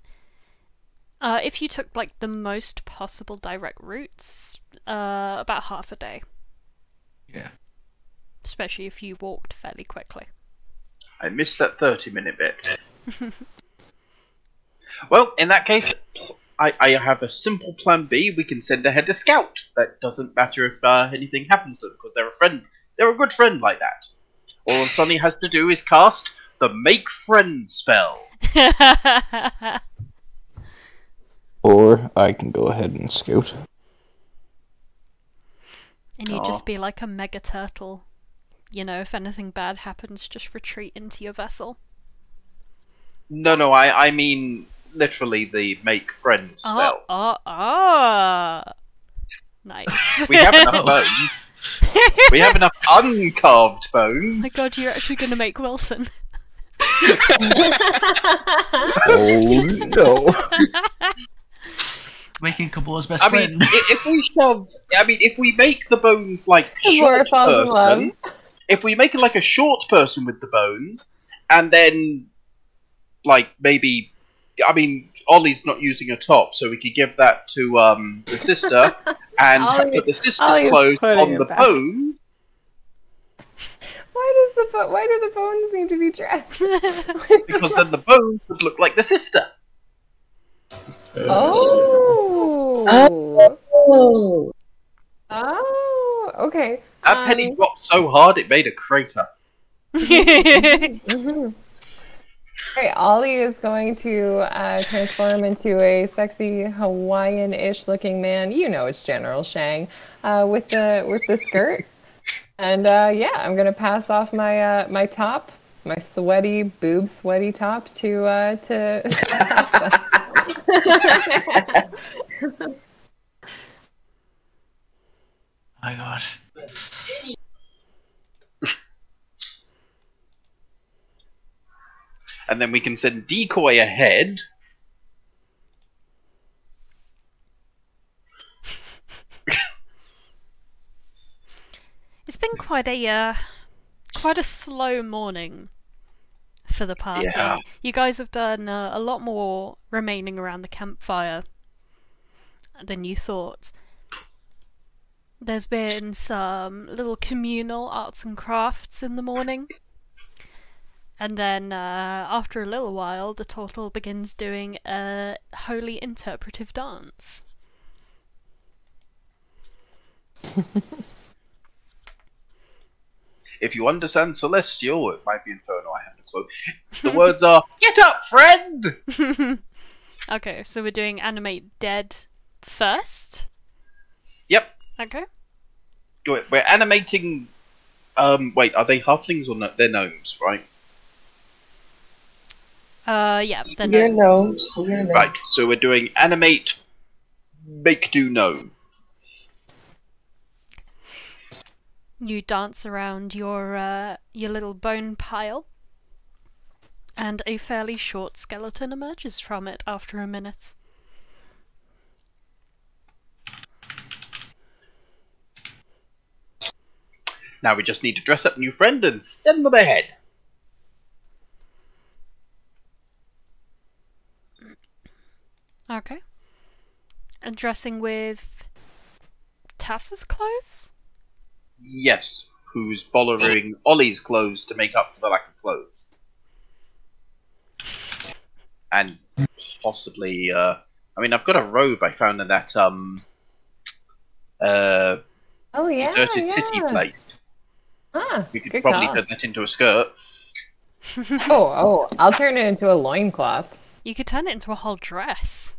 if you took like the most possible direct routes, about half a day, Yeah. especially if you walked fairly quickly. I missed that 30-minute bit. Well, in that case, I have a simple plan B. We can send ahead a scout. That doesn't matter if anything happens to them, because they're a friend. They're a good friend like that. All Sonny has to do is cast the Make Friends spell. Or I can go ahead and scout. And you just be like a mega turtle. You know, if anything bad happens, just retreat into your vessel. No, I mean literally the Make Friends spell. Nice. We have enough bones. We have enough uncarved bones. Oh my god, you're actually gonna make Wilson. Oh no. Making Kabor's best I friend. mean, if we make the bones like Kabor short falls in love. person, if we make it like a short person with the bones, and then like maybe, I mean, Ollie's not using a top, so we could give that to the sister and put the sister's Ollie's clothes putting on it the back. bones. Why do the bones need to be dressed? Because then the bones would look like the sister. Oh. Oh. Okay. That penny dropped so hard it made a crater. Mhm. Alright, Ollie is going to transform into a sexy Hawaiian-ish looking man. You know it's General Shang with the skirt. And yeah, I'm gonna pass off my my top, my sweaty top to Tessa. My god. And then we can send Decoy ahead. been quite a slow morning for the party. Yeah. You guys have done a lot more remaining around the campfire than you thought. There's been some little communal arts and crafts in the morning. And then, after a little while, the turtle begins doing a holy interpretive dance. If you understand Celestial, it might be Infernal, I have to quote. The words are, "Get up, friend!" Okay, so we're doing animate dead first? Yep. Okay. We're animating... wait, are they halflings or no? They're gnomes, right? Yeah, they're You're gnomes. gnomes. You're gnomes. Right, so we're doing animate make do gnome. You dance around your little bone pile, and a fairly short skeleton emerges from it after a minute. Now we just need to dress up new friend and send them ahead. Okay. And dressing with Tass's clothes? Yes, who's borrowing Ollie's clothes to make up for the lack of clothes. And possibly, I mean, I've got a robe I found in that, Oh yeah, deserted yeah. city place. Ah, We could good probably call. turn that into a skirt. Oh, I'll turn it into a loincloth. You could turn it into a whole dress.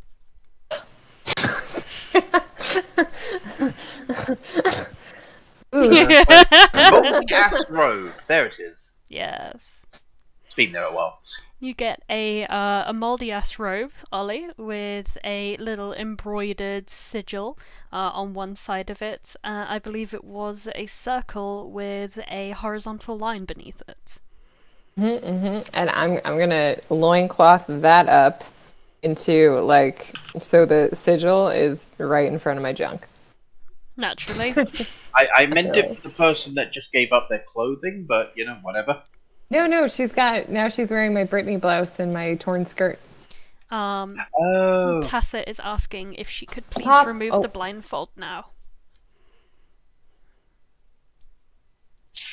Ooh, Gas robe. There it is. Yes. It's been there a while. You get a mouldy ass robe, Ollie, with a little embroidered sigil on one side of it. I believe it was a circle with a horizontal line beneath it. and I'm gonna loincloth that up into like so the sigil is right in front of my junk. Naturally. I meant it for the person that just gave up their clothing, but, you know, whatever. No, she's wearing my Britney blouse and my torn skirt. Oh. Tassa is asking if she could please Pop- remove oh. the blindfold now.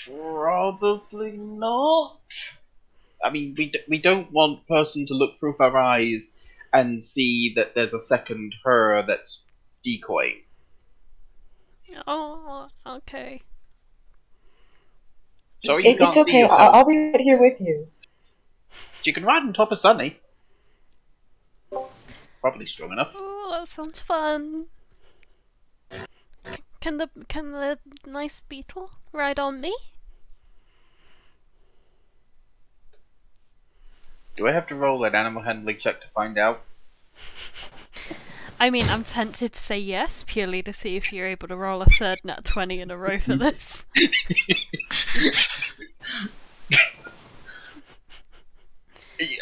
Probably not. I mean, we don't want person to look through her eyes and see that there's a second her that's decoying. Oh, okay. So you can't It's see okay. yourself. I'll be right here with you. You can ride on top of Sunny. Probably strong enough. Oh, that sounds fun. Can the nice beetle ride on me? Do I have to roll an animal handling check to find out? I mean, I'm tempted to say yes, purely to see if you're able to roll a third nat 20 in a row for this.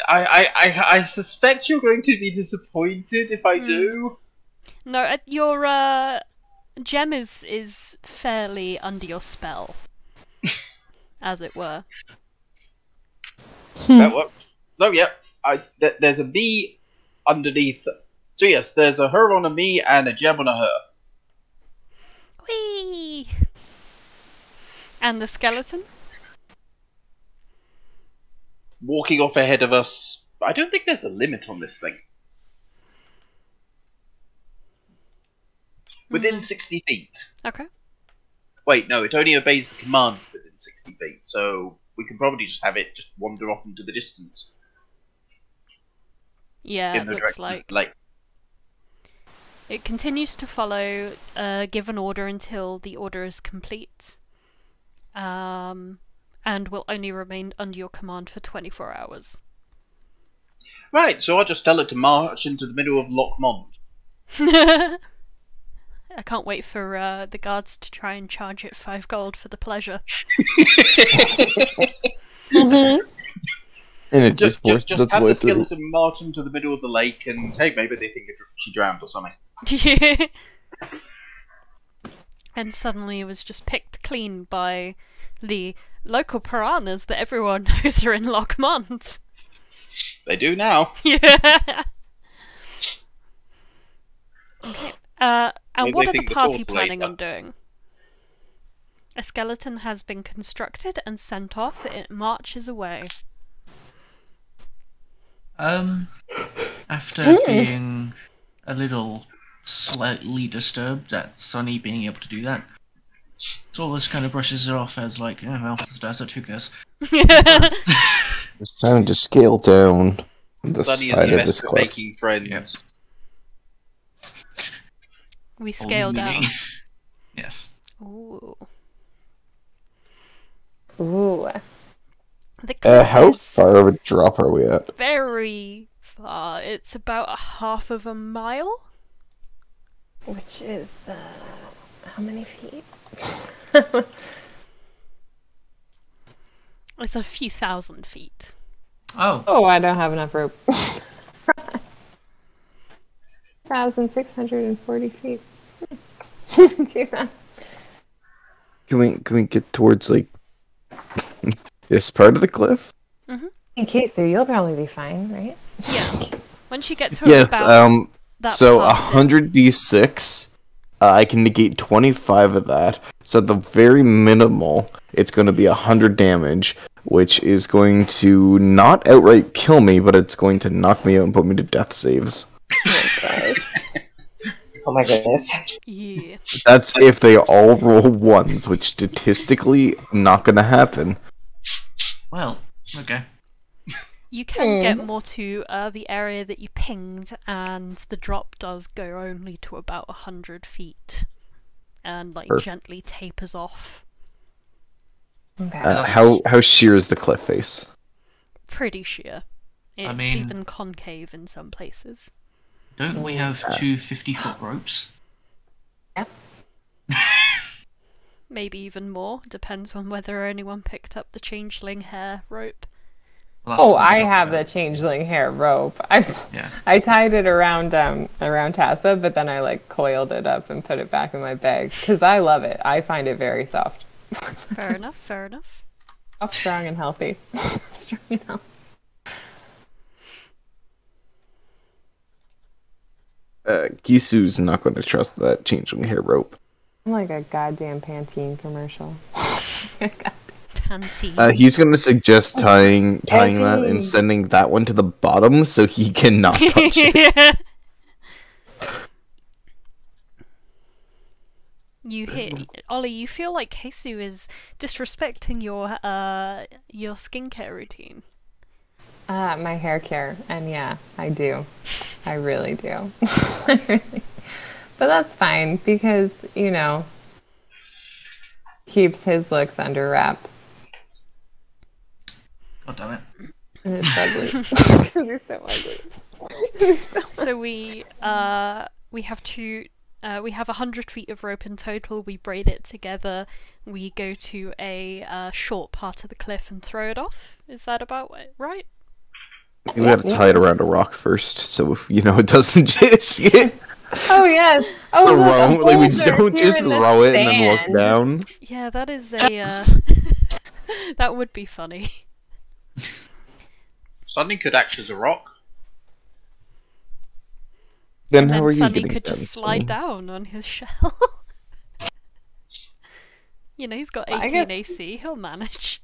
I suspect you're going to be disappointed if I do. No, your gem is fairly under your spell, as it were. That works. So yeah, there's a bee underneath. So yes, there's a her on a me and a gem on a her. Whee! And the skeleton? Walking off ahead of us. I don't think there's a limit on this thing. Within 60 feet. Okay. Wait, no, it only obeys the commands within 60 feet, so we can probably just have it just wander off into the distance. Yeah, In it the looks direction like. of the lake. It continues to follow a given order until the order is complete. And will only remain under your command for 24 hours. Right, so I'll just tell it to march into the middle of Lochmont. I can't wait for the guards to try and charge it 5 gold for the pleasure. And it just forced just its have way the through. skeleton march into the middle of the lake, and hey, maybe they think she drowned or something. And suddenly it was just picked clean by the local piranhas that everyone knows are in Lockmont. They do now. Yeah. Okay. And Maybe what they are the think the party thought planning later. on doing? A skeleton has been constructed and sent off. It marches away. After being a little slightly disturbed at Sunny being able to do that, Solus kind of brushes it off as like, oh well, it's a desert, who cares? It's time to scale down the Sunny is side the of this best at cliff. making friends. Yep. We Old scale down. meaning. Yes. Ooh. Ooh. The cliff How is far of a drop are we at? very far. It's about a half of a mile. Which is, how many feet? It's a few thousand feet. Oh, Oh, I don't have enough rope. 1,640 feet. Do that. Can we get towards like this part of the cliff? In case so you'll probably be fine, right? Yeah. Once you get to Yes. about that So part, 100 d6. I can negate 25 of that. So at the very minimal, it's going to be 100 damage, which is going to not outright kill me, but it's going to knock me out and put me to death saves. Oh my goodness. Yeah. That's if they all roll ones, which statistically not going to happen. well, okay. You can get more to the area that you pinged, and the drop does go only to about 100 feet, and like Perfect. gently tapers off. Okay. How sheer is the cliff face? Pretty sheer. It's mean- even concave in some places. Don't we have two 50-foot ropes? Maybe even more. Depends on whether anyone picked up the changeling hair rope. Well, that's Oh, what we I talked have about. the changeling hair rope. Yeah. I tied it around Tassa, but then I like coiled it up and put it back in my bag because I love it. I find it very soft. Fair enough, fair enough. Soft, strong, and healthy. Strong and healthy. Gisu's not going to trust that changeling hair rope. I'm like a goddamn Pantene commercial. Panty. He's going to suggest tying that Pantene. and sending that one to the bottom so he cannot touch it. You hear, Ollie, you feel like Kesu is disrespecting your skincare routine. My hair care, and yeah, I do. I really do. But that's fine because, you know, keeps his looks under wraps. God damn it. And it's ugly. Because he's so ugly. So we have 100 feet of rope in total. We braid it together. We go to a short part of the cliff and throw it off. Is that about right? We got to tie it around a rock first, so it doesn't just get Oh, yes. Oh, look, a thrown. Like we boulder don't here just in the throw it and then look sand. down. Yeah, that is a that would be funny. Sunny could act as a rock. Then And how then are you Sunny getting could down, just slide Sunny? down on his shell. He's got Well, I 18 guess- AC. He'll manage.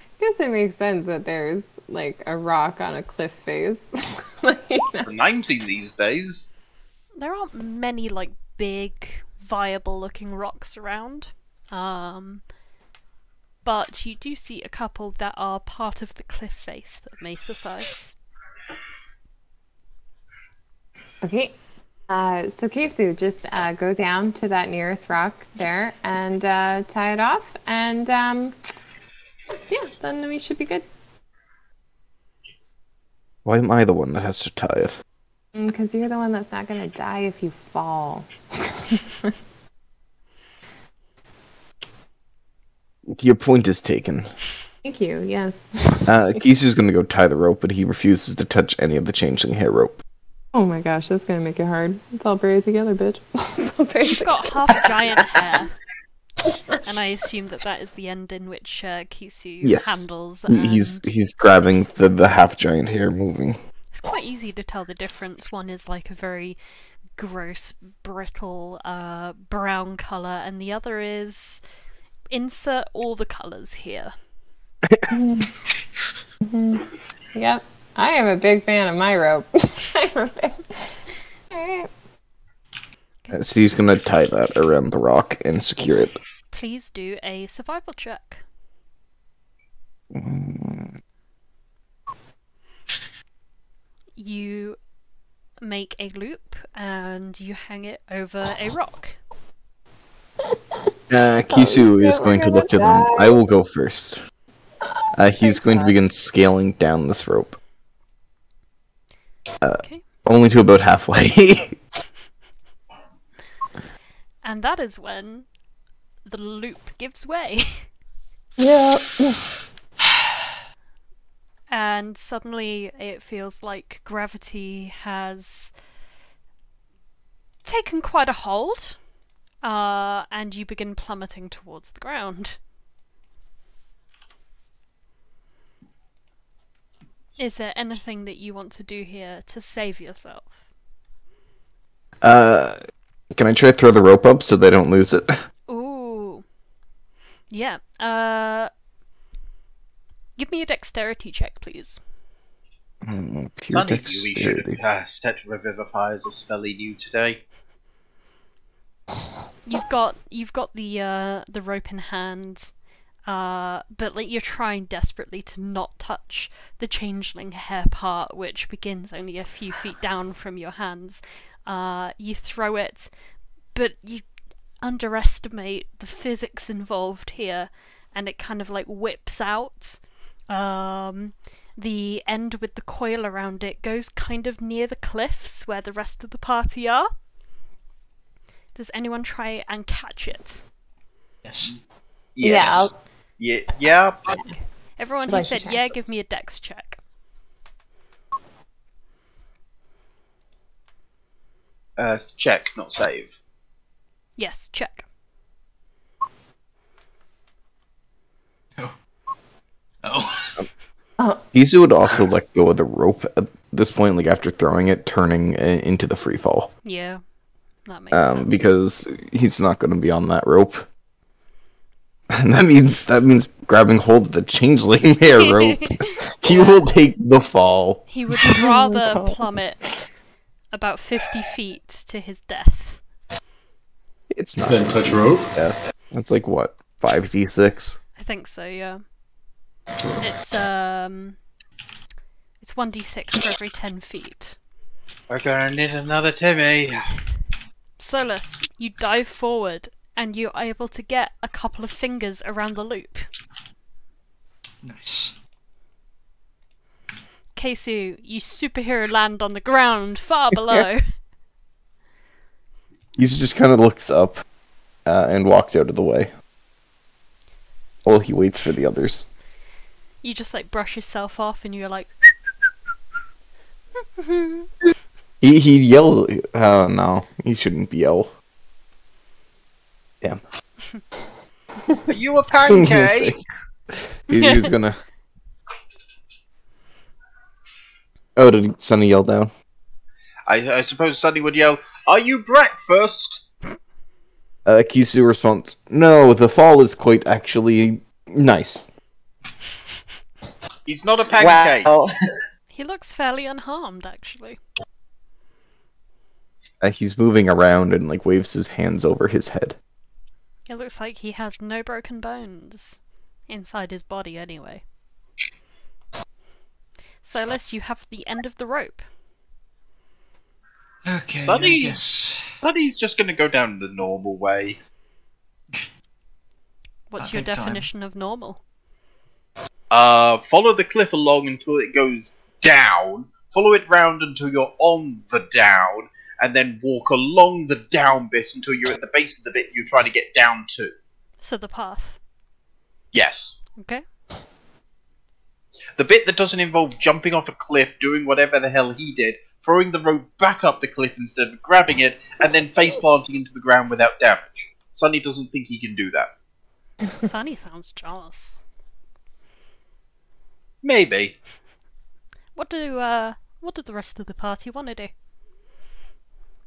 I guess it makes sense that there's, like, a rock on a cliff face. Like, you know. For 19 these days. There aren't many like big, viable-looking rocks around, but you do see a couple that are part of the cliff face that may suffice. Okay. So Keitsu, just go down to that nearest rock there and tie it off, and yeah, then we should be good. Why am I the one that has to tie it? Because you're the one that's not going to die if you fall. Your point is taken. Thank you, yes. Kisu's gonna go tie the rope, but he refuses to touch any of the changeling hair rope. Oh my gosh, that's going to make it hard. It's all braided together, bitch. It's all braided He's got half giant hair. And I assume that is the end in which Kisu Yes. handles. He's grabbing the half giant hair moving. It's quite easy to tell the difference. One is like a very gross, brittle, brown colour, and the other is insert all the colours here. Yep. I am a big fan of my rope. Alright. So he's gonna tie that around the rock and secure it. Please do a survival check. You make a loop and you hang it over a rock. Kisu is going to look to them. I will go first. He's going to begin scaling down this rope. Okay. Only to about halfway. And that is when the loop gives way. Yep. And suddenly it feels like gravity has taken quite a hold, and you begin plummeting towards the ground. Is there anything that you want to do here to save yourself? Can I try to throw the rope up so they don't lose it? Ooh. Yeah. Give me a dexterity check, please. Pure Sunny, we should dexterity. have set Revivify as a spell he knew today. You've got the rope in hand, but like you're trying desperately to not touch the changeling hair part, which begins only a few feet down from your hands. You throw it, but you underestimate the physics involved here, and it kind of like whips out. The end with the coil around it goes kind of near the cliffs where the rest of the party are. Does anyone try and catch it? Yes. Yes. Yeah. Everyone who said yeah, give me a dex check. Check, not save. Yes, check. Oh. Kisu would also let go of the rope at this point, like after throwing it, turning into the free fall. Yeah, that makes sense. Because he's not going to be on that rope. And that means grabbing hold of the changeling hair rope. He will take the fall. He would rather plummet about 50 feet to his death. It's not Then touch rope. death. That's like what, 5d6? I think so, yeah. It's 1d6 for every 10 feet. We're gonna need another Timmy. Solus, you dive forward and you are able to get a couple of fingers around the loop. Nice. Keisu, you superhero land on the ground far below. He just kind of looks up and walks out of the way. While he waits for the others. You just like brush yourself off and you're like... He yells. Oh no, he shouldn't yell. Damn. Are you a pancake? He's gonna. Oh, did Sunny yell down? I suppose Sunny would yell, "Are you breakfast?" Kisu responds, "No, the fall is quite actually nice." He's not a pancake. Wow. He looks fairly unharmed, actually. He's moving around and like waves his hands over his head. It looks like he has no broken bones inside his body anyway. Solus, you have the end of the rope. Okay, Sunny- I guess. Sunny's just gonna go down the normal way. What's That'll your take time. definition of normal? Follow the cliff along until it goes down. Follow it round until you're on the down, and then walk along the down bit until you're at the base of the bit you're trying to get down to. So the path. Yes. Okay. The bit that doesn't involve jumping off a cliff, doing whatever the hell he did, throwing the rope back up the cliff instead of grabbing it, and then face planting into the ground without damage. Sunny doesn't think he can do that. Sunny sounds jealous. Maybe. What do the rest of the party want to do?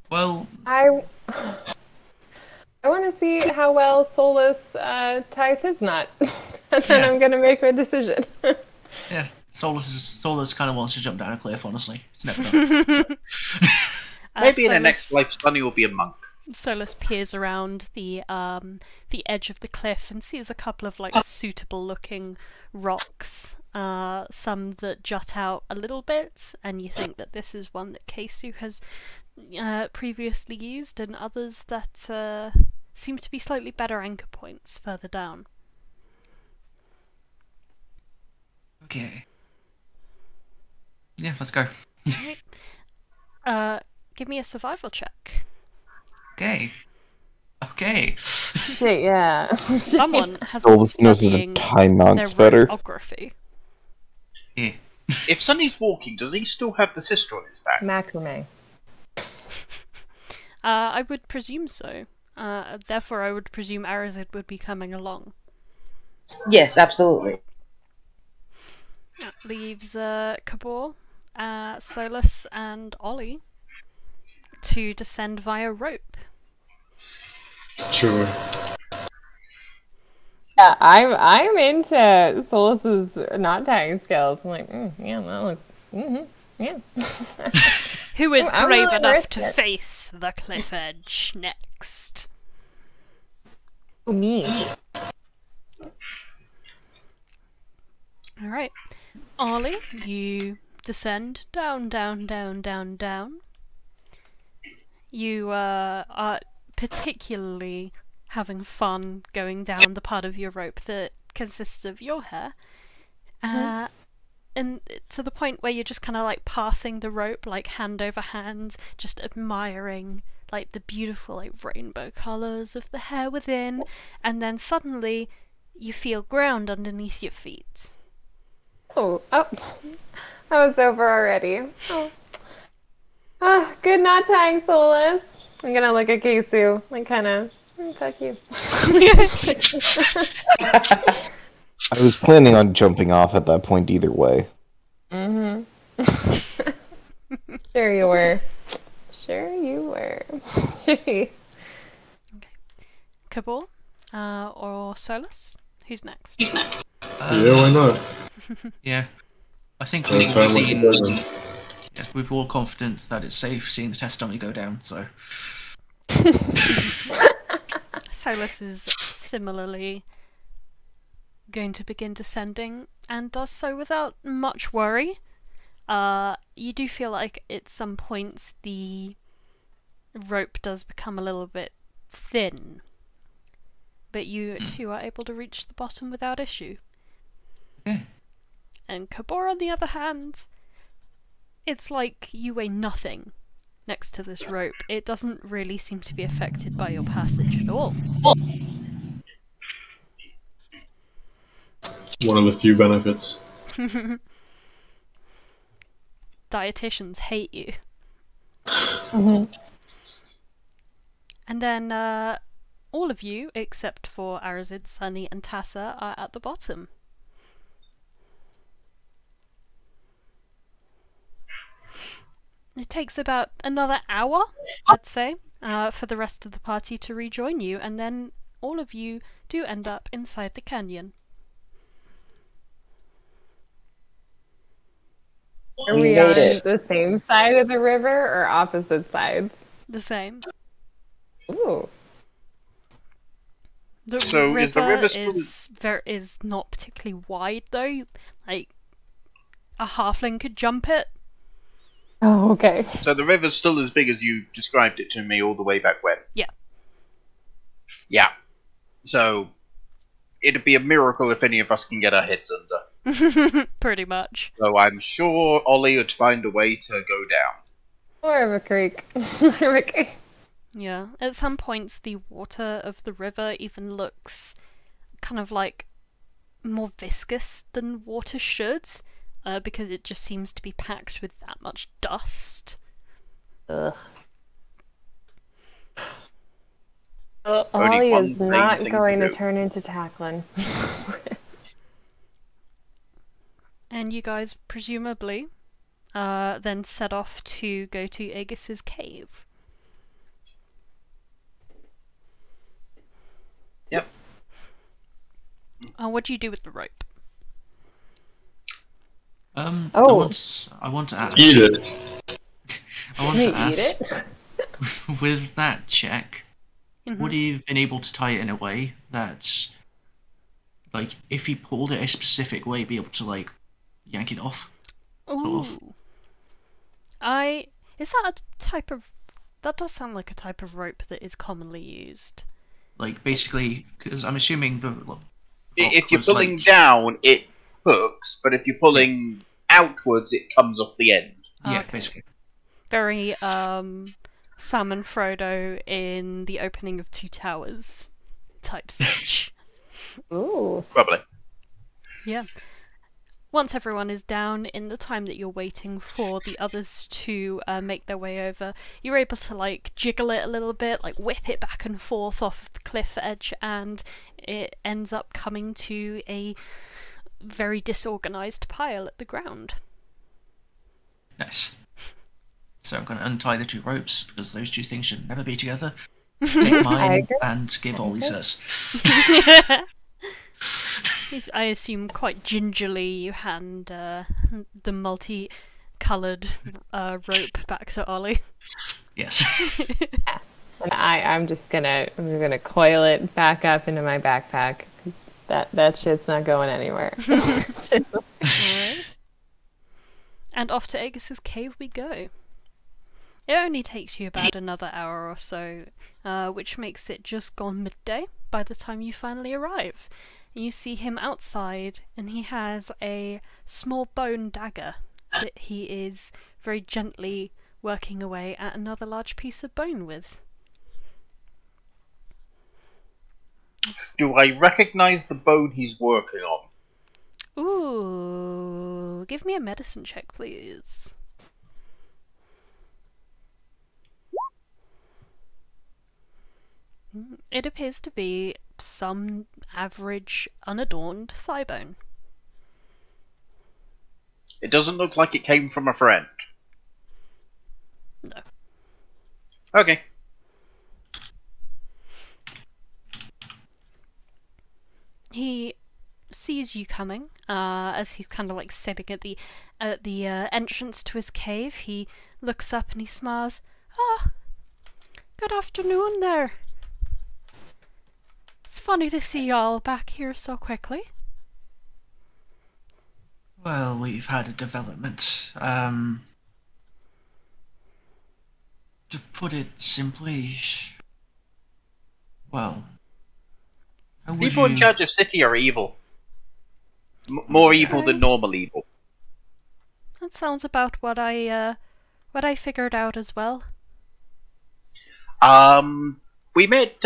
Well, I want to see how well Solus ties his knot, and then I'm gonna make my decision. yeah, Solus kind of wants to jump down a cliff. Honestly, it's never done. Maybe in the next life, Sunny will be a monk. Solus peers around the edge of the cliff and sees a couple of like suitable looking rocks, some that jut out a little bit, and you think that this is one that Keisu has previously used, and others that seem to be slightly better anchor points further down. Okay. Yeah, let's go. Give me a survival check. Okay. Okay. Shit, yeah. Someone has All been this knows that studying time their mounts better. geography. Yeah. If Sunny's walking, does he still have the sister on his back? Macrame. I would presume so. Therefore, I would presume Arizid would be coming along. Yes, absolutely. That leaves Kabor, Solus, and Ollie to descend via rope. Sure. Yeah, I'm into Solus's knot tying skills. I'm like, yeah, that looks. Yeah. Who is I'm brave willing to enough risk to it. face the cliff edge next? Me. Alright. Ollie, you descend down, down, down, down, down. You are particularly having fun going down the part of your rope that consists of your hair. And to the point where you're just kind of like passing the rope, like hand over hand, just admiring like the beautiful like rainbow colours of the hair within, and then suddenly you feel ground underneath your feet. Oh, I was over already. Oh, good knot tying, Solus. I'm gonna look at Keisu, like kind of, fuck you. I was planning on jumping off at that point either way. Sure you were. Sure you were. Kabul, or Solus? Who's next? Yeah, why not? Yeah. I think That's fine with the present. yeah, we're all confident that it's safe seeing the test dummy go down, so. Solus is similarly going to begin descending and does so without much worry. You do feel like at some points the rope does become a little bit thin, but you two are able to reach the bottom without issue. Okay. And Kabor, on the other hand, it's like you weigh nothing next to this rope. It doesn't really seem to be affected by your passage at all. One of the few benefits. Dietitians hate you. Mm-hmm. And then all of you, except for Arizid, Sunny, and Tassa, are at the bottom. It takes about another hour, I'd say, for the rest of the party to rejoin you, and then all of you do end up inside the canyon. Are we on the same side of the river or opposite sides? The same. Ooh. So is the river still- is not particularly wide though. Like a halfling could jump it. Oh, okay. So the river's still as big as you described it to me all the way back when? Yeah. Yeah. So it'd be a miracle if any of us can get our heads under. Pretty much. So I'm sure Ollie would find a way to go down. More of a creek. More of a creek. Yeah. At some points the water of the river even looks kind of like more viscous than water should, because it just seems to be packed with that much dust. Ugh. Ollie one is sane not thing to going to do. turn into Tacklin. And you guys presumably then set off to go to Aegis's cave. Yep. What do you do with the rope? Oh. I want to ask. Eat it. I want Can to you eat ask. it? With that check, would he have been able to tie it in a way that, like, if he pulled it a specific way, be able to, like, yank it off? Ooh. Sort of. Is that a type of... That does sound like a type of rope that is commonly used. Like, basically, because I'm assuming the... If you're was, pulling like- down, it hooks, but if you're pulling outwards, it comes off the end. Yeah, Okay. basically. Very, Sam and Frodo in the opening of Two Towers type sketch. Ooh. Probably. Yeah. Once everyone is down, in the time that you're waiting for the others to make their way over, you're able to, like, jiggle it a little bit, like, whip it back and forth off of the cliff edge, and it ends up coming to a very disorganized pile at the ground. Nice. So I'm going to untie the two ropes, because those two things should never be together. Take mine agree. and give Ollie hers. I assume quite gingerly you hand the multi-coloured rope back to Ollie. Yes. And I'm gonna coil it back up into my backpack. 'Cause that shit's not going anywhere. Alright. And off to Aegis's cave we go. It only takes you about another hour or so, which makes it just gone midday by the time you finally arrive. You see him outside, and he has a small bone dagger that he is very gently working away at another large piece of bone with. Do I recognise the bone he's working on? Ooh, give me a medicine check, please. It appears to be some average, unadorned thigh bone. It doesn't look like it came from a friend. No. Okay. He sees you coming, as he's kind of like sitting at the entrance to his cave. He looks up and he smiles. Ah, good afternoon there. It's funny to see y'all back here so quickly. Well, we've had a development. To put it simply, well, how would People in you- charge of city are evil. More evil than normal evil. That sounds about what I figured out as well. We met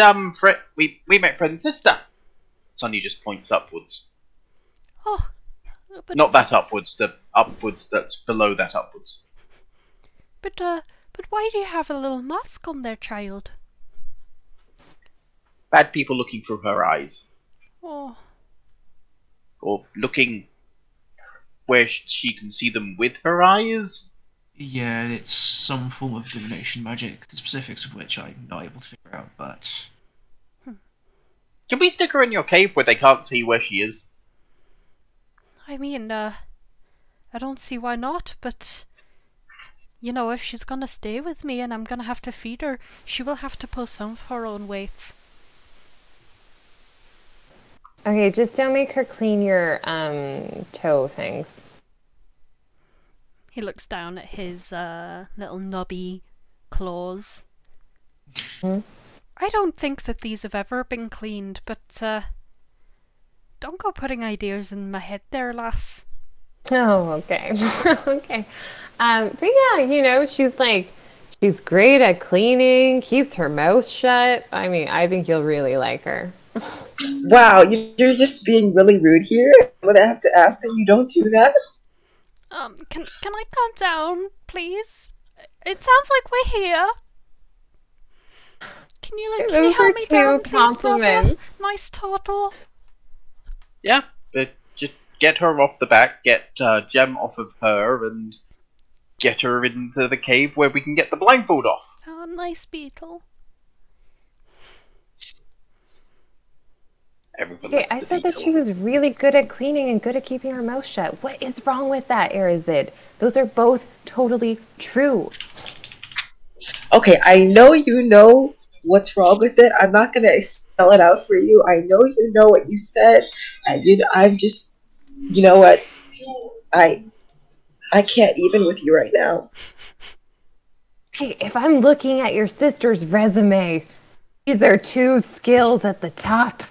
we met friend and sister. Sonny just points upwards. Oh, but Not that upwards, the upwards that's below that upwards. but why do you have a little mask on there, child? Bad people looking through her eyes. Oh, Or looking where she can see them with her eyes. Yeah, it's some form of divination magic, the specifics of which I'm not able to figure out, but... Can we stick her in your cave where they can't see where she is? I mean, I don't see why not, but you know, if she's gonna stay with me and I'm gonna have to feed her, she will have to pull some of her own weights. Okay, just don't make her clean your toe things. He looks down at his little knobby claws. Hmm? I don't think that these have ever been cleaned, but don't go putting ideas in my head there, lass. Oh, okay. Okay. But yeah, you know, she's great at cleaning, keeps her mouth shut. I mean, I think you'll really like her. Wow, you're just being really rude here. I'm gonna have to ask that you don't do that. Can I calm down, please? It sounds like we're here. Can you Those help are me two down, please, brother? compliments. Nice turtle. Yeah, but just get her off the back, get Gem off of her, and get her into the cave where we can get the blindfold off. Oh, nice beetle. Everyone Okay, likes I the said that beetle. she was really good at cleaning and good at keeping her mouth shut. What is wrong with that, Erizid? Those are both totally true. Okay, I know you know what's wrong with it. I'm not gonna spell it out for you. I know you know what you said, and I'm just, you know what? I can't even with you right now. Okay, if I'm looking at your sister's resume, these are two skills at the top.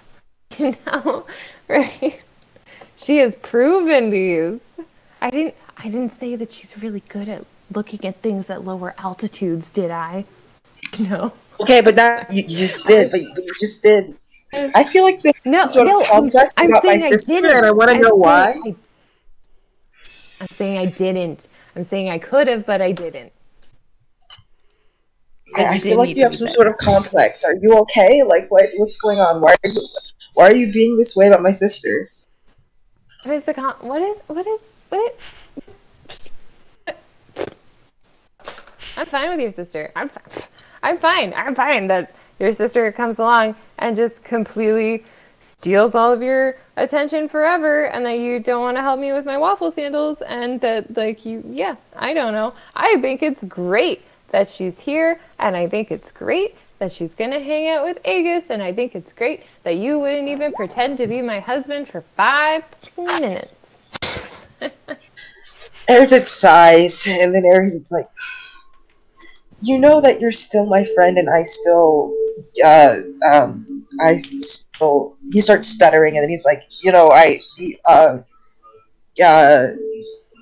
You know, right? She has proven these. I didn't say that she's really good at looking at things at lower altitudes, did I? No. Okay, but that you just did. But you just did. I feel like you have No, some sort of complex I'm about my saying I sister, didn't. and I want to know why. I'm saying I didn't. I'm saying I could have, but I didn't. I feel like you have some sort of complex. Are you okay? Like, what's going on? Why are you being this way about my sisters? What is the what? I'm fine with your sister. I'm fine. I'm fine that your sister comes along and just completely steals all of your attention forever, and that you don't want to help me with my waffle sandals, and that, like, I don't know. I think it's great that she's here, and I think it's great that she's gonna hang out with Aegis, and I think it's great that you wouldn't even pretend to be my husband for 5 minutes. Erizid sighs, and then Erizid's like, you know that you're still my friend, and he starts stuttering, and then he's like,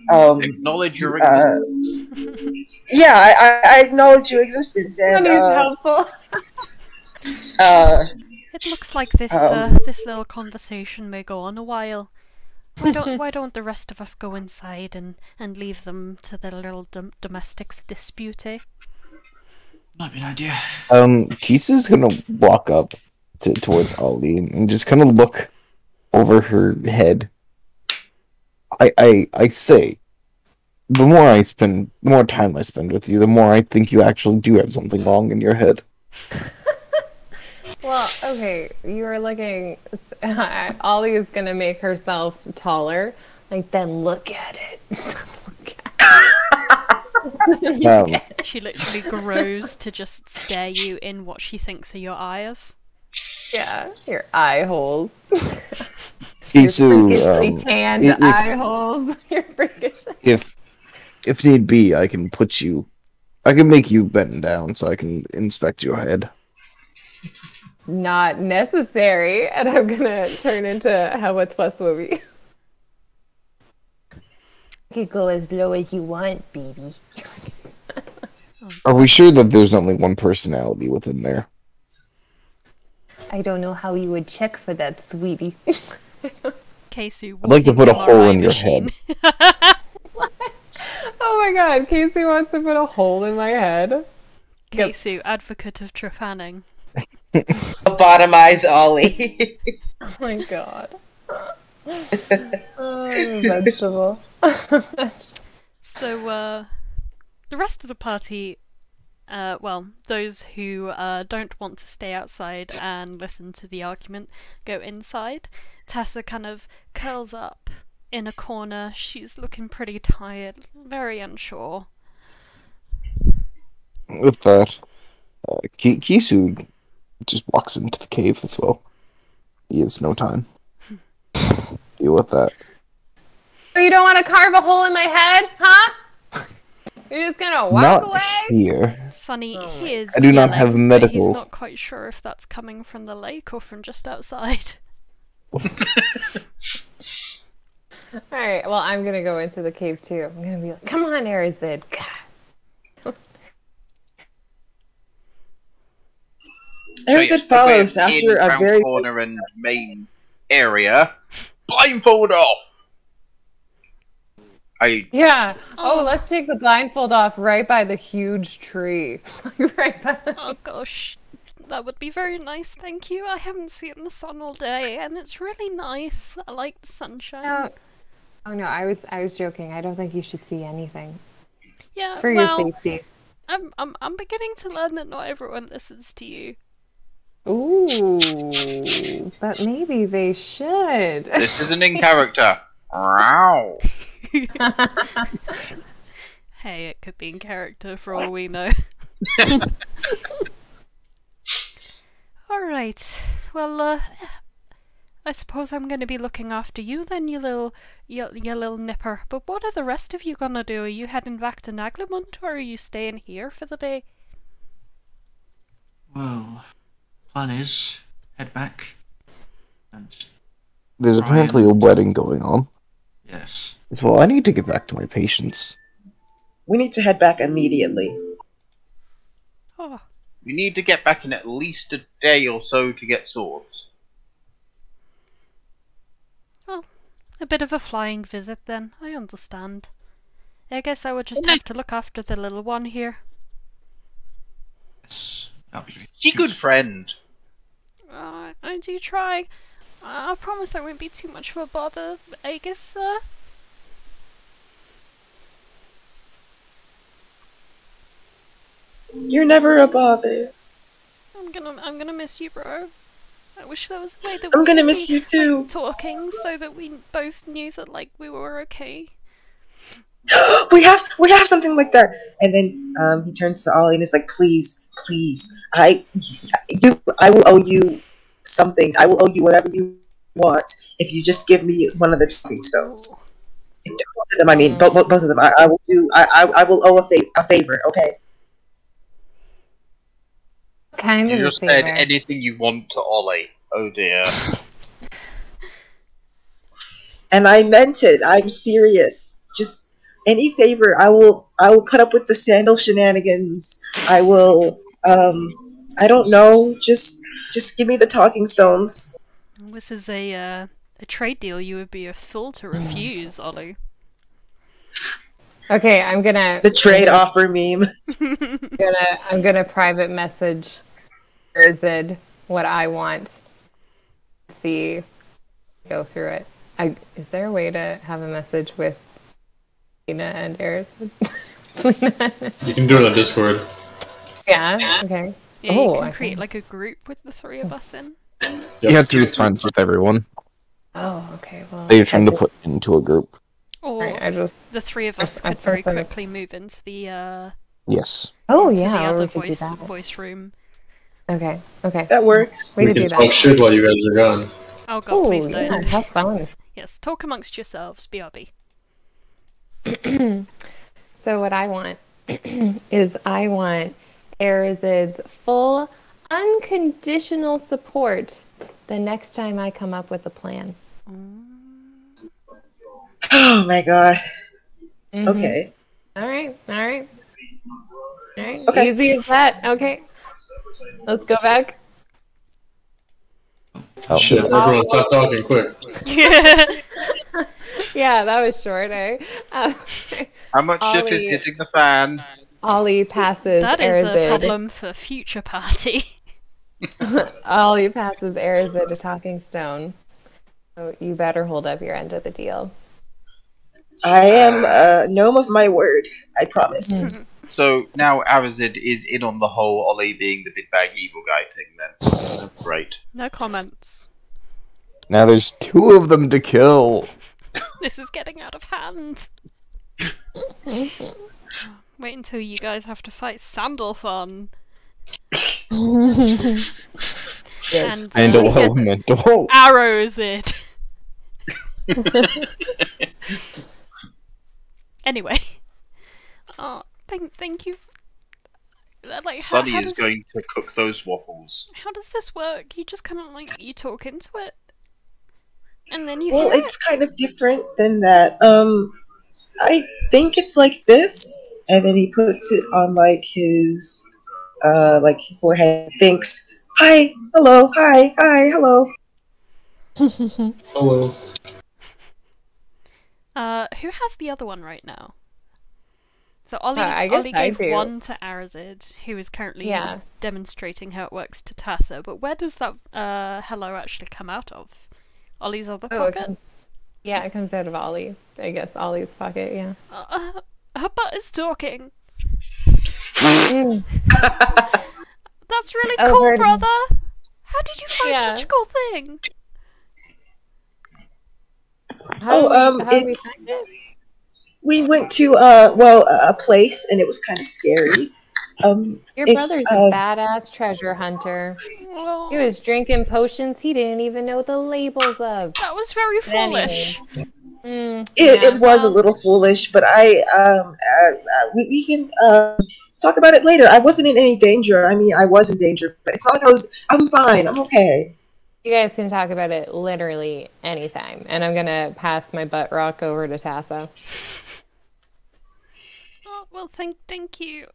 Acknowledge your existence. yeah, I acknowledge your existence, and, helpful. It looks like this this little conversation may go on a while. Why don't the rest of us go inside and leave them to their little domestic dispute? Might be an idea. Kisu's gonna walk up towards Ollie and just kind of look over her head. I say, the more time I spend with you, the more I think you actually do have something wrong in your head. Well, okay, you were looking. Ollie is gonna make herself taller. Like, then look at it. She literally grows to just stare you in what she thinks are your eyes. Yeah, your eye holes. Kisu, Freakishly tanned eye holes. You're freakish. If need be, I can make you bend down so I can inspect your head. Not necessary, and I'm gonna turn into How What's Plus movie. You could go as low as you want, baby. Are we sure that there's only one personality within there? I don't know how you would check for that, sweetie. Casey, I'd like to put a hole in your head. Oh my god, Casey wants to put a hole in my head. Casey, advocate of Trefanning. Lobotomize Ollie. Oh my god. Oh, vegetable. So, the rest of the party, those who don't want to stay outside and listen to the argument, go inside. Tessa kind of curls up in a corner. She's looking pretty tired, very unsure. With that, Kisu just walks into the cave as well. He has no time. Deal with that. You don't want to carve a hole in my head, huh? You're just gonna walk Not away? here. Sonny, he is I do not yelling, have but medical. he's not quite sure if that's coming from the lake or from just outside. Alright, well, I'm gonna go into the cave too. I'm gonna be like, come on, Erizid. Erizid follows after a very corner and main area. Blindfold off. Yeah. Oh, let's take the blindfold off right by the huge tree. Right by Oh gosh. That would be very nice, thank you. I haven't seen the sun all day, and it's really nice. I like the sunshine. No. Oh no, I was joking. I don't think you should see anything. Yeah, For well, your safety. I'm beginning to learn that not everyone listens to you. Ooh, but maybe they should. This isn't in character. Wow. Hey, it could be in character for all we know. Alright, well, I suppose I'm gonna be looking after you then, you little nipper. But what are the rest of you gonna do? Are you heading back to Naglamund, or are you staying here for the day? Well, plan is head back and There's apparently a wedding going on. yes. As well, I need to get back to my patients. We need to head back immediately. Oh, We need to get back in at least a day or so to get swords. well, a bit of a flying visit then, I understand. I guess I would just have to look after the little one here. Yes. That'll be great. She good friend. I do try. I promise I won't be too much of a bother. I guess, You're never a bother. I'm gonna miss you, bro. I wish there was a way that I'm we gonna could miss be, you too. like, talking so that we both knew that, like, we were okay. we have something like that. And then he turns to Ollie and is like, please, I will owe you something. I will owe you whatever you want if you just give me one of the talking stones. Both of them, I mean, both of them. I will do. I will owe a favor. Okay. Kind You of a just said favor. anything you want to Ollie. Oh dear. And I meant it. I'm serious. Just any favor. I will put up with the sandal shenanigans. I will. I don't know. Just give me the talking stones. This is a trade deal you would be a fool to refuse, Ollie. Okay, I'm gonna The trade offer meme. I'm gonna private message Erzid what I want. See, go through it. Is there a way to have a message with Lena and Erzid? You can do it on Discord. Yeah. Okay. Yeah, Oh, you can I create think- like a group with the three of us in. You have to be friends with everyone Oh, okay. Well, that you're trying to put into a group. Or Alright, I just. the three of us I could very suppose I- quickly move into the Yes. Oh into yeah, the or other we could do that. voice room. Okay. Okay. That works. Way We to can do talk that. shit while you guys are gone. Oh god, Oh please yeah, don't. have fun. Yes, talk amongst yourselves, BRB. So what I want is I want Erzid's full unconditional support the next time I come up with a plan. Oh my god. Mhm. Okay. All right. Okay. Easy as that. Okay. Let's go back. Oh. Shit, everyone stop talking quick. Yeah, that was short, eh? How much shit is Ollie. hitting the fan? Ollie passes That is a Erzid. problem for future party. Ollie passes Erzid a talking stone. So you better hold up your end of the deal. I am a gnome of my word. I promise. So now Arazid is in on the whole Ollie being the big bag evil guy thing then. Great. No comments. Now there's two of them to kill. This is getting out of hand. Wait until you guys have to fight Sandalphon. Yes. And yes, elemental. arrows it. Anyway, thank you. Like, Sunny how is does, going to cook those waffles. How does this work? You just kind of like you talk into it, and then you Well, hear it's kind of different than that. I think it's like this, and then he puts it on like his forehead. Thinks, hi, hello, hi, hello. Hello. Who has the other one right now? So Ollie, I guess Ollie I gave do. one to Arazid, who is currently Yeah. demonstrating how it works to Tassa. But where does that hello actually come out of? Ollie's other Oh, it pocket? comes. Yeah, it comes out of Ollie. I guess Ollie's pocket. Yeah. Her butt is talking. Mm. That's really Oh, cool, pardon. brother. How did you find Yeah. such a cool thing? How do we it's find it? we went to a place and it was kind of scary. Your it's brother's a badass treasure hunter. Oh, He was drinking potions he didn't even know the labels of. that was very But anyway. foolish. it was a little foolish, but we can talk about it later. I wasn't in any danger. I mean, I was in danger, but it's not like I'm fine. I'm okay. You guys can talk about it literally anytime. And I'm gonna pass my butt rock over to Tassa. Oh, well, thank you.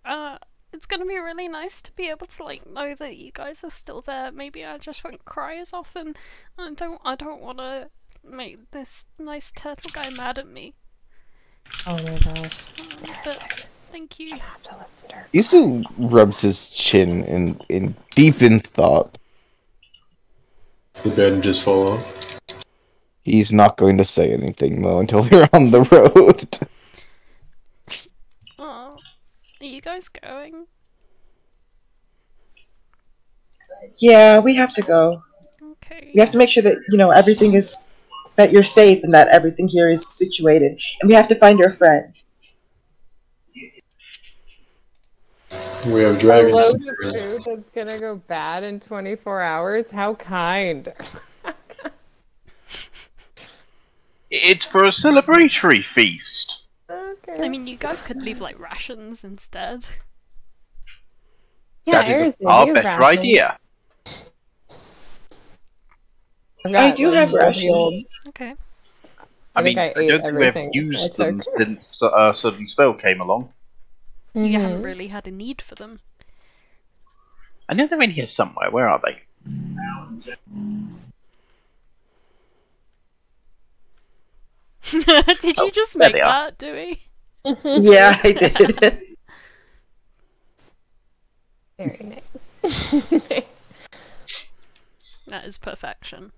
It's gonna be really nice to be able to know that you guys are still there. Maybe I just won't cry as often. I don't want to make this nice turtle guy mad at me. Oh my gosh. But thank you. I have to listen to her. Isu rubs his chin in deep in thought. The bed just fall off. He's not going to say anything though until they're on the road. Oh, are you guys going? Yeah, we have to go. Okay. We have to make sure that everything is that you're safe and that everything here is situated, and we have to find your friend. We have A dragons. load of food that's gonna go bad in 24 hours? How kind. It's for a celebratory feast. Okay. I mean, you guys could leave rations instead. Yeah, That is Ares, a far you better rations. idea. I've I got, do have multi old- rations. Okay. I think mean, I I ate don't think we have everything used I them took. since Sudden Spell came along. You haven't Mhm. really had a need for them. I know they're in here somewhere. Where are they? Did you Oh, just there make they are. that, Dewey? Yeah, I did. Very nice. That is perfection.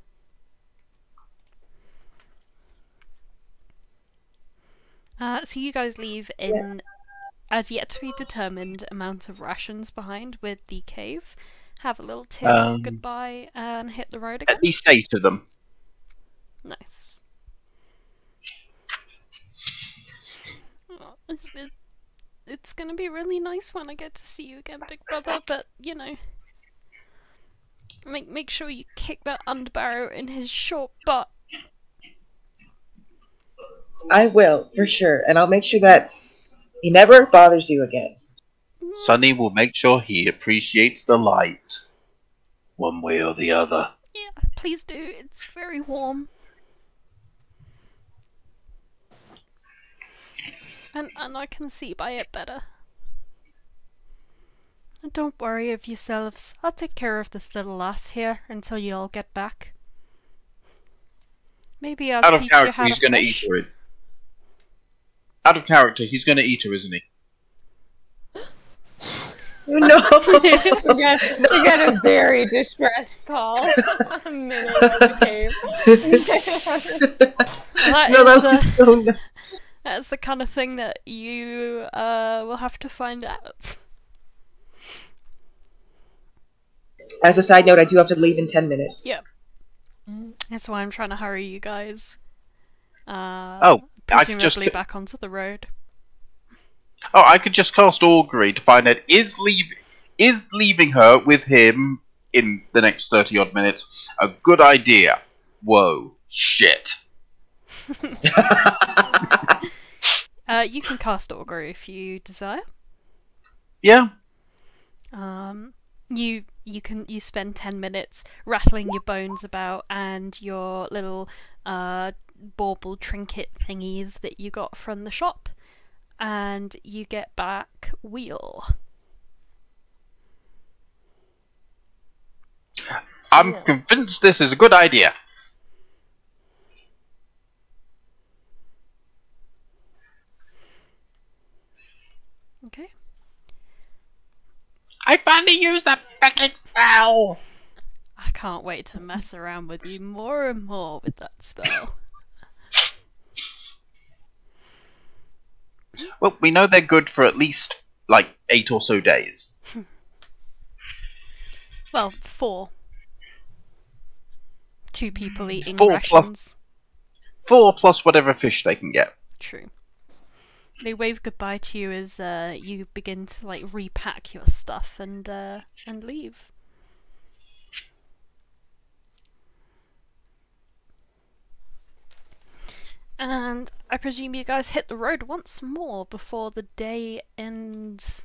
So you guys leave in as yet to be determined amount of rations behind with the cave. Have a little tearful goodbye and hit the road again. At least 8 of them. Nice. Oh, it's gonna be really nice when I get to see you again, big brother. But make sure you kick that underbarrow in his short butt. I will, for sure, and I'll make sure that he never bothers you again. Sonny will make sure he appreciates the light. One way or the other. Yeah, please do. It's very warm. And I can see by it better. And don't worry of yourselves. I'll take care of this little lass here until you all get back. Maybe I'll Out of teach you character, how he's to going to eat fish. her. Out of character, he's going to eat her, isn't he? No. we got a very distressed call. A minute of the cave. That was so nice. That's the kind of thing that you will have to find out. As a side note, I do have to leave in 10 minutes. Yep. That's why I'm trying to hurry you guys. I Presumably just- back onto the road. Oh, I could just cast Augury to find out is leaving her with him in the next 30 odd minutes a good idea? Whoa, shit. You can cast Augury if you desire. Yeah. You spend 10 minutes rattling your bones about and your little bauble trinket thingies that you got from the shop, and you get back Wheel. I'm convinced this is a good idea. I finally used that fucking spell! I can't wait to mess around with you more and more with that spell. Well, we know they're good for at least, like, 8 or so days. Well, 4. 2 people eating 4 rations. 4 plus whatever fish they can get. True. They wave goodbye to you as you begin to like repack your stuff and leave. And I presume you guys hit the road once more before the day ends.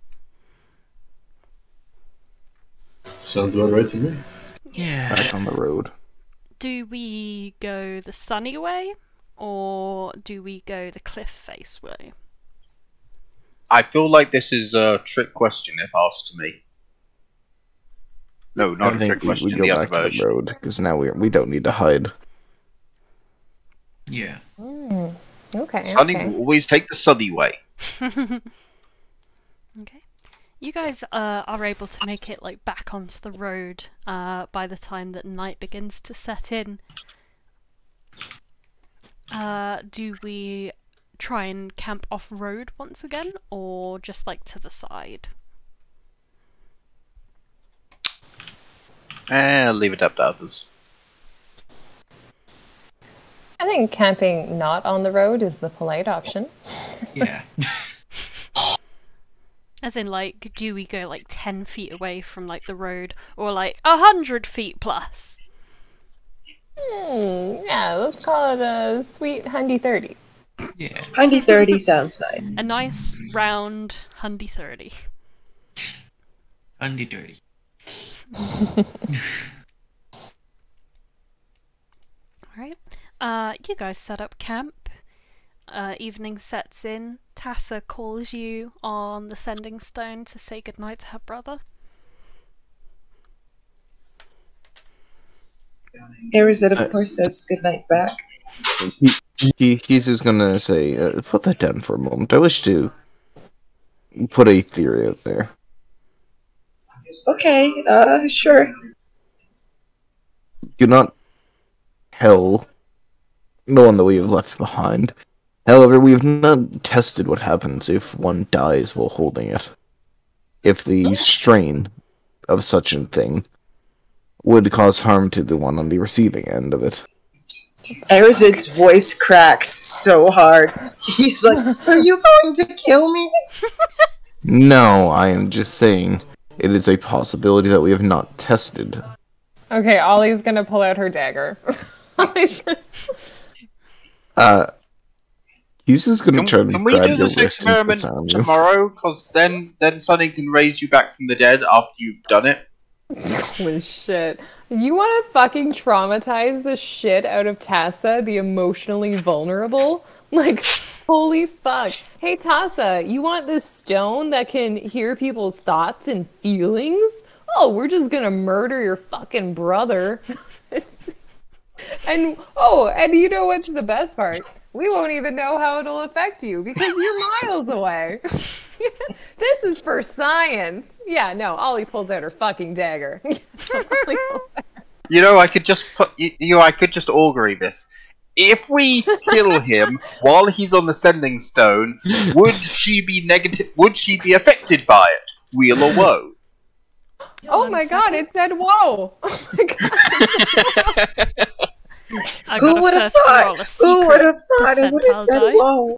Sounds about right to me. Yeah. Back on the road. Do we go the sunny way, or do we go the cliff face way? I feel like this is a trick question if asked to me. No, not I a trick think question, we the go other back to the version. road because now we don't need to hide. Yeah. Okay. Sunny okay. will always take the sunny way. Okay. You guys are able to make it like back onto the road by the time that night begins to set in. Do we try and camp off-road once again, or just like to the side? Leave it up to others. I think camping not on the road is the polite option. Yeah. As in, like, do we go like 10 feet away from like the road, or like 100 feet plus? Yeah, let's call it a sweet hundy 30. Yeah. 130 sounds nice. A nice round 130. Undy dirty. Alright. You guys set up camp. Evening sets in. Tassa calls you on the sending stone to say goodnight to her brother. Arizet, of course, says goodnight back. He's just gonna say, put that down for a moment. I wish to put a theory out there. Okay, sure. Do not tell the one that we have left behind. However, we have not tested what happens if one dies while holding it. If the strain of such a thing would cause harm to the one on the receiving end of it. Arizet's voice cracks so hard. He's like, are you going to kill me? No, I am just saying it is a possibility that we have not tested. Okay, Ollie's gonna pull out her dagger. He's just gonna try to Can we grab do your this wrist and experiment disarm you. tomorrow? Because then Sunny can raise you back from the dead after you've done it. Holy shit. You want to fucking traumatize the shit out of Tassa, the emotionally vulnerable? Like, holy fuck. Hey, Tassa, you want this stone that can hear people's thoughts and feelings? Oh, we're just gonna murder your fucking brother. And you know what's the best part? We won't even know how it'll affect you because you're miles away. This is for science. Yeah, no, Ollie pulls out her fucking dagger. You know, I could just I could just augury this. If we kill him while he's on the sending stone, would she be negative? Would she be affected by it? Weal or woe? Oh my god, it said whoa! Oh my god. Who would have thought? Who would have thought it would have said whoa?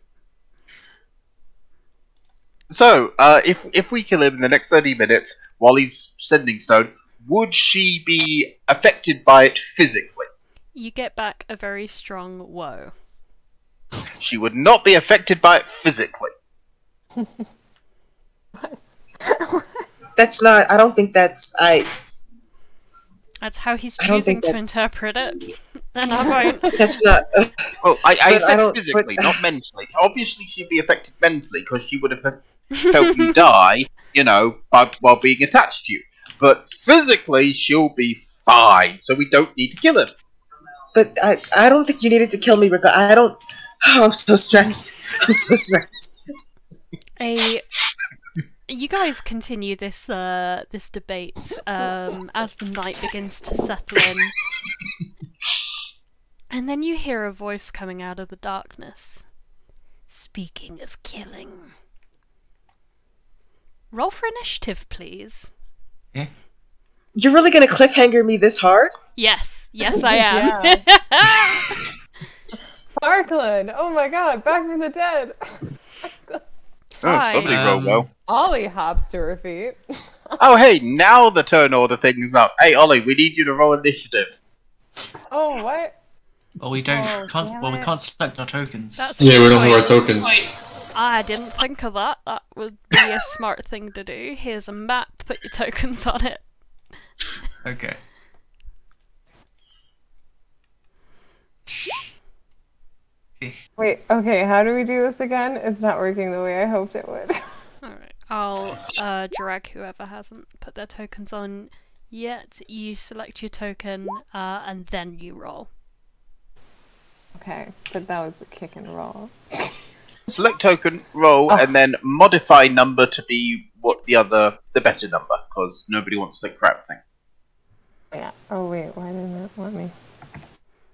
So, if we kill him in the next 30 minutes while he's sending stone, would she be affected by it physically? You get back a very strong whoa. She would not be affected by it physically. That's not. I don't think that's. That's how he's I don't choosing think to that's- interpret it. And I won't. That's not. Well, I But I said don't- physically, but- not mentally. Obviously, she'd be affected mentally because she would have felt you die, while being attached to you. But physically, she'll be fine, so we don't need to kill him. But I don't think you needed to kill me, Rick. I don't. Oh, I'm so stressed. I'm so stressed. you guys continue this this debate as the night begins to settle in, and then you hear a voice coming out of the darkness. Speaking of killing, roll for initiative, please. Yeah. You're really gonna cliffhanger me this hard? Yes, I am. Parkland! Oh my god, back from the dead! Oh, somebody rolled well. Ollie hops to her feet. Oh, hey, now the turn order thing is up. Hey, Ollie, we need you to roll initiative. Oh, what? Well, we don't. damn we it. can't select our tokens. That's a Yeah, we good don't have our point. tokens. I didn't think of that. That would be a smart thing to do. Here's a map, put your tokens on it. Okay. Wait, okay, how do we do this again? It's not working the way I hoped it would. Alright, I'll drag whoever hasn't put their tokens on yet. You select your token, and then you roll. Okay, but that was a kick and roll. Select token, roll, and then modify number to be what the better number, because nobody wants the crap thing. Yeah. Oh wait, why didn't it let me?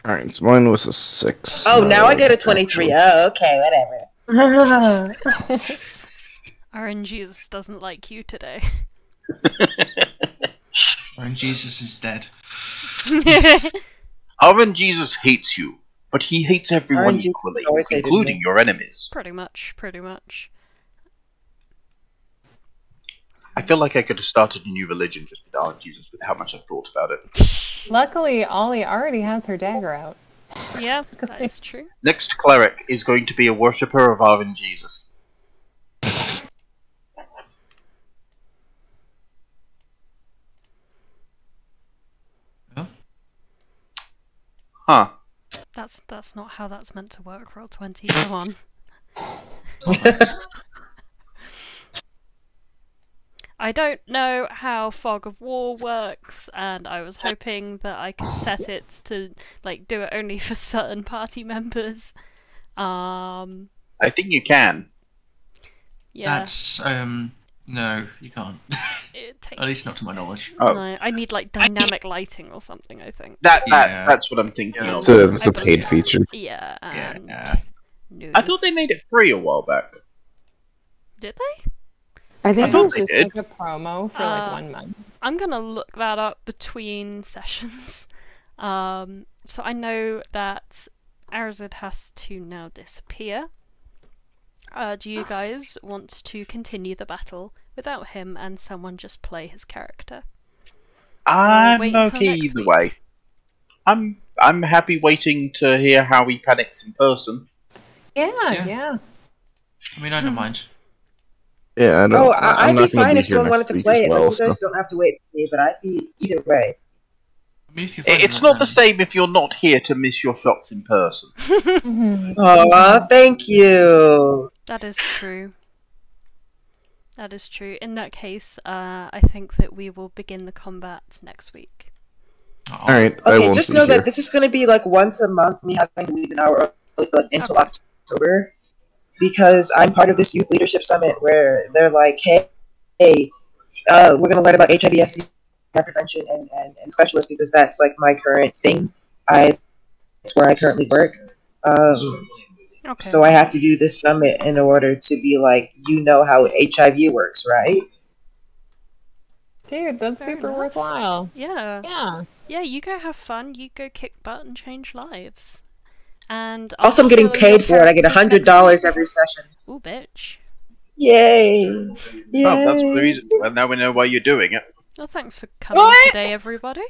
Alright, so mine was a 6. Oh, now I get a 23. Oh, okay, whatever. Aaron Jesus doesn't like you today. And Jesus is dead. Aaron Jesus hates you, but he hates everyone Aaron Jesus equally, always hated including me. your enemies. Pretty much. I feel like I could have started a new religion just with Aaron Jesus with how much I've thought about it. Luckily, Ollie already has her dagger out. Yeah, that is true. Next cleric is going to be a worshipper of Aaron Jesus. Huh? Huh. That's not how that's meant to work. Roll 20, go on. I don't know how Fog of War works, and I was hoping that I could set it to like do it only for certain party members. I think you can. Yeah. That's no, you can't. It takes... At least not to my knowledge. Oh. No, I need like dynamic lighting or something, I think. That's what I'm thinking Yeah. of. It's a paid feature. Yeah, and... Yeah. No. I thought they made it free a while back. Did they? I think I it thought was they just did. like a promo for like 1 month. I'm gonna look that up between sessions. So I know that Arazid has to now disappear. Do you guys want to continue the battle without him and someone just play his character? I'm wait until okay next either week. way. I'm happy waiting to hear how he panics in person. Yeah. I mean, I don't mind. Yeah, I don't. Oh, I'm I'd be not gonna fine be if here someone wanted next to week play as it. well, Like, you so- guys don't have to wait for me, but I'd be either way. I mean, if you find It's it, not the then- same if you're not here to miss your shots in person. Aw, thank you. That is true. That is true. In that case, I think that we will begin the combat next week. Oh, Alright, I Okay, won't just be know here. that this is going to be like once a month, me having to leave an hour early, like, until Okay. October, because I'm part of this youth leadership summit where they're like, hey, we're going to learn about HIV, STI prevention and specialists because that's like my current thing. It's where I currently work. Okay. So I have to do this summit in order to be like, you know how HIV works, right? Dude, that's Fair super enough. worthwhile. Yeah. Yeah. Yeah, you go have fun, you go kick butt and change lives. And Also, I'm getting paid for it. I get $100 every session. Ooh, bitch. Yay! Yay! Oh, that's the reason. Well, now we know why you're doing it. Well, thanks for coming What? today, everybody.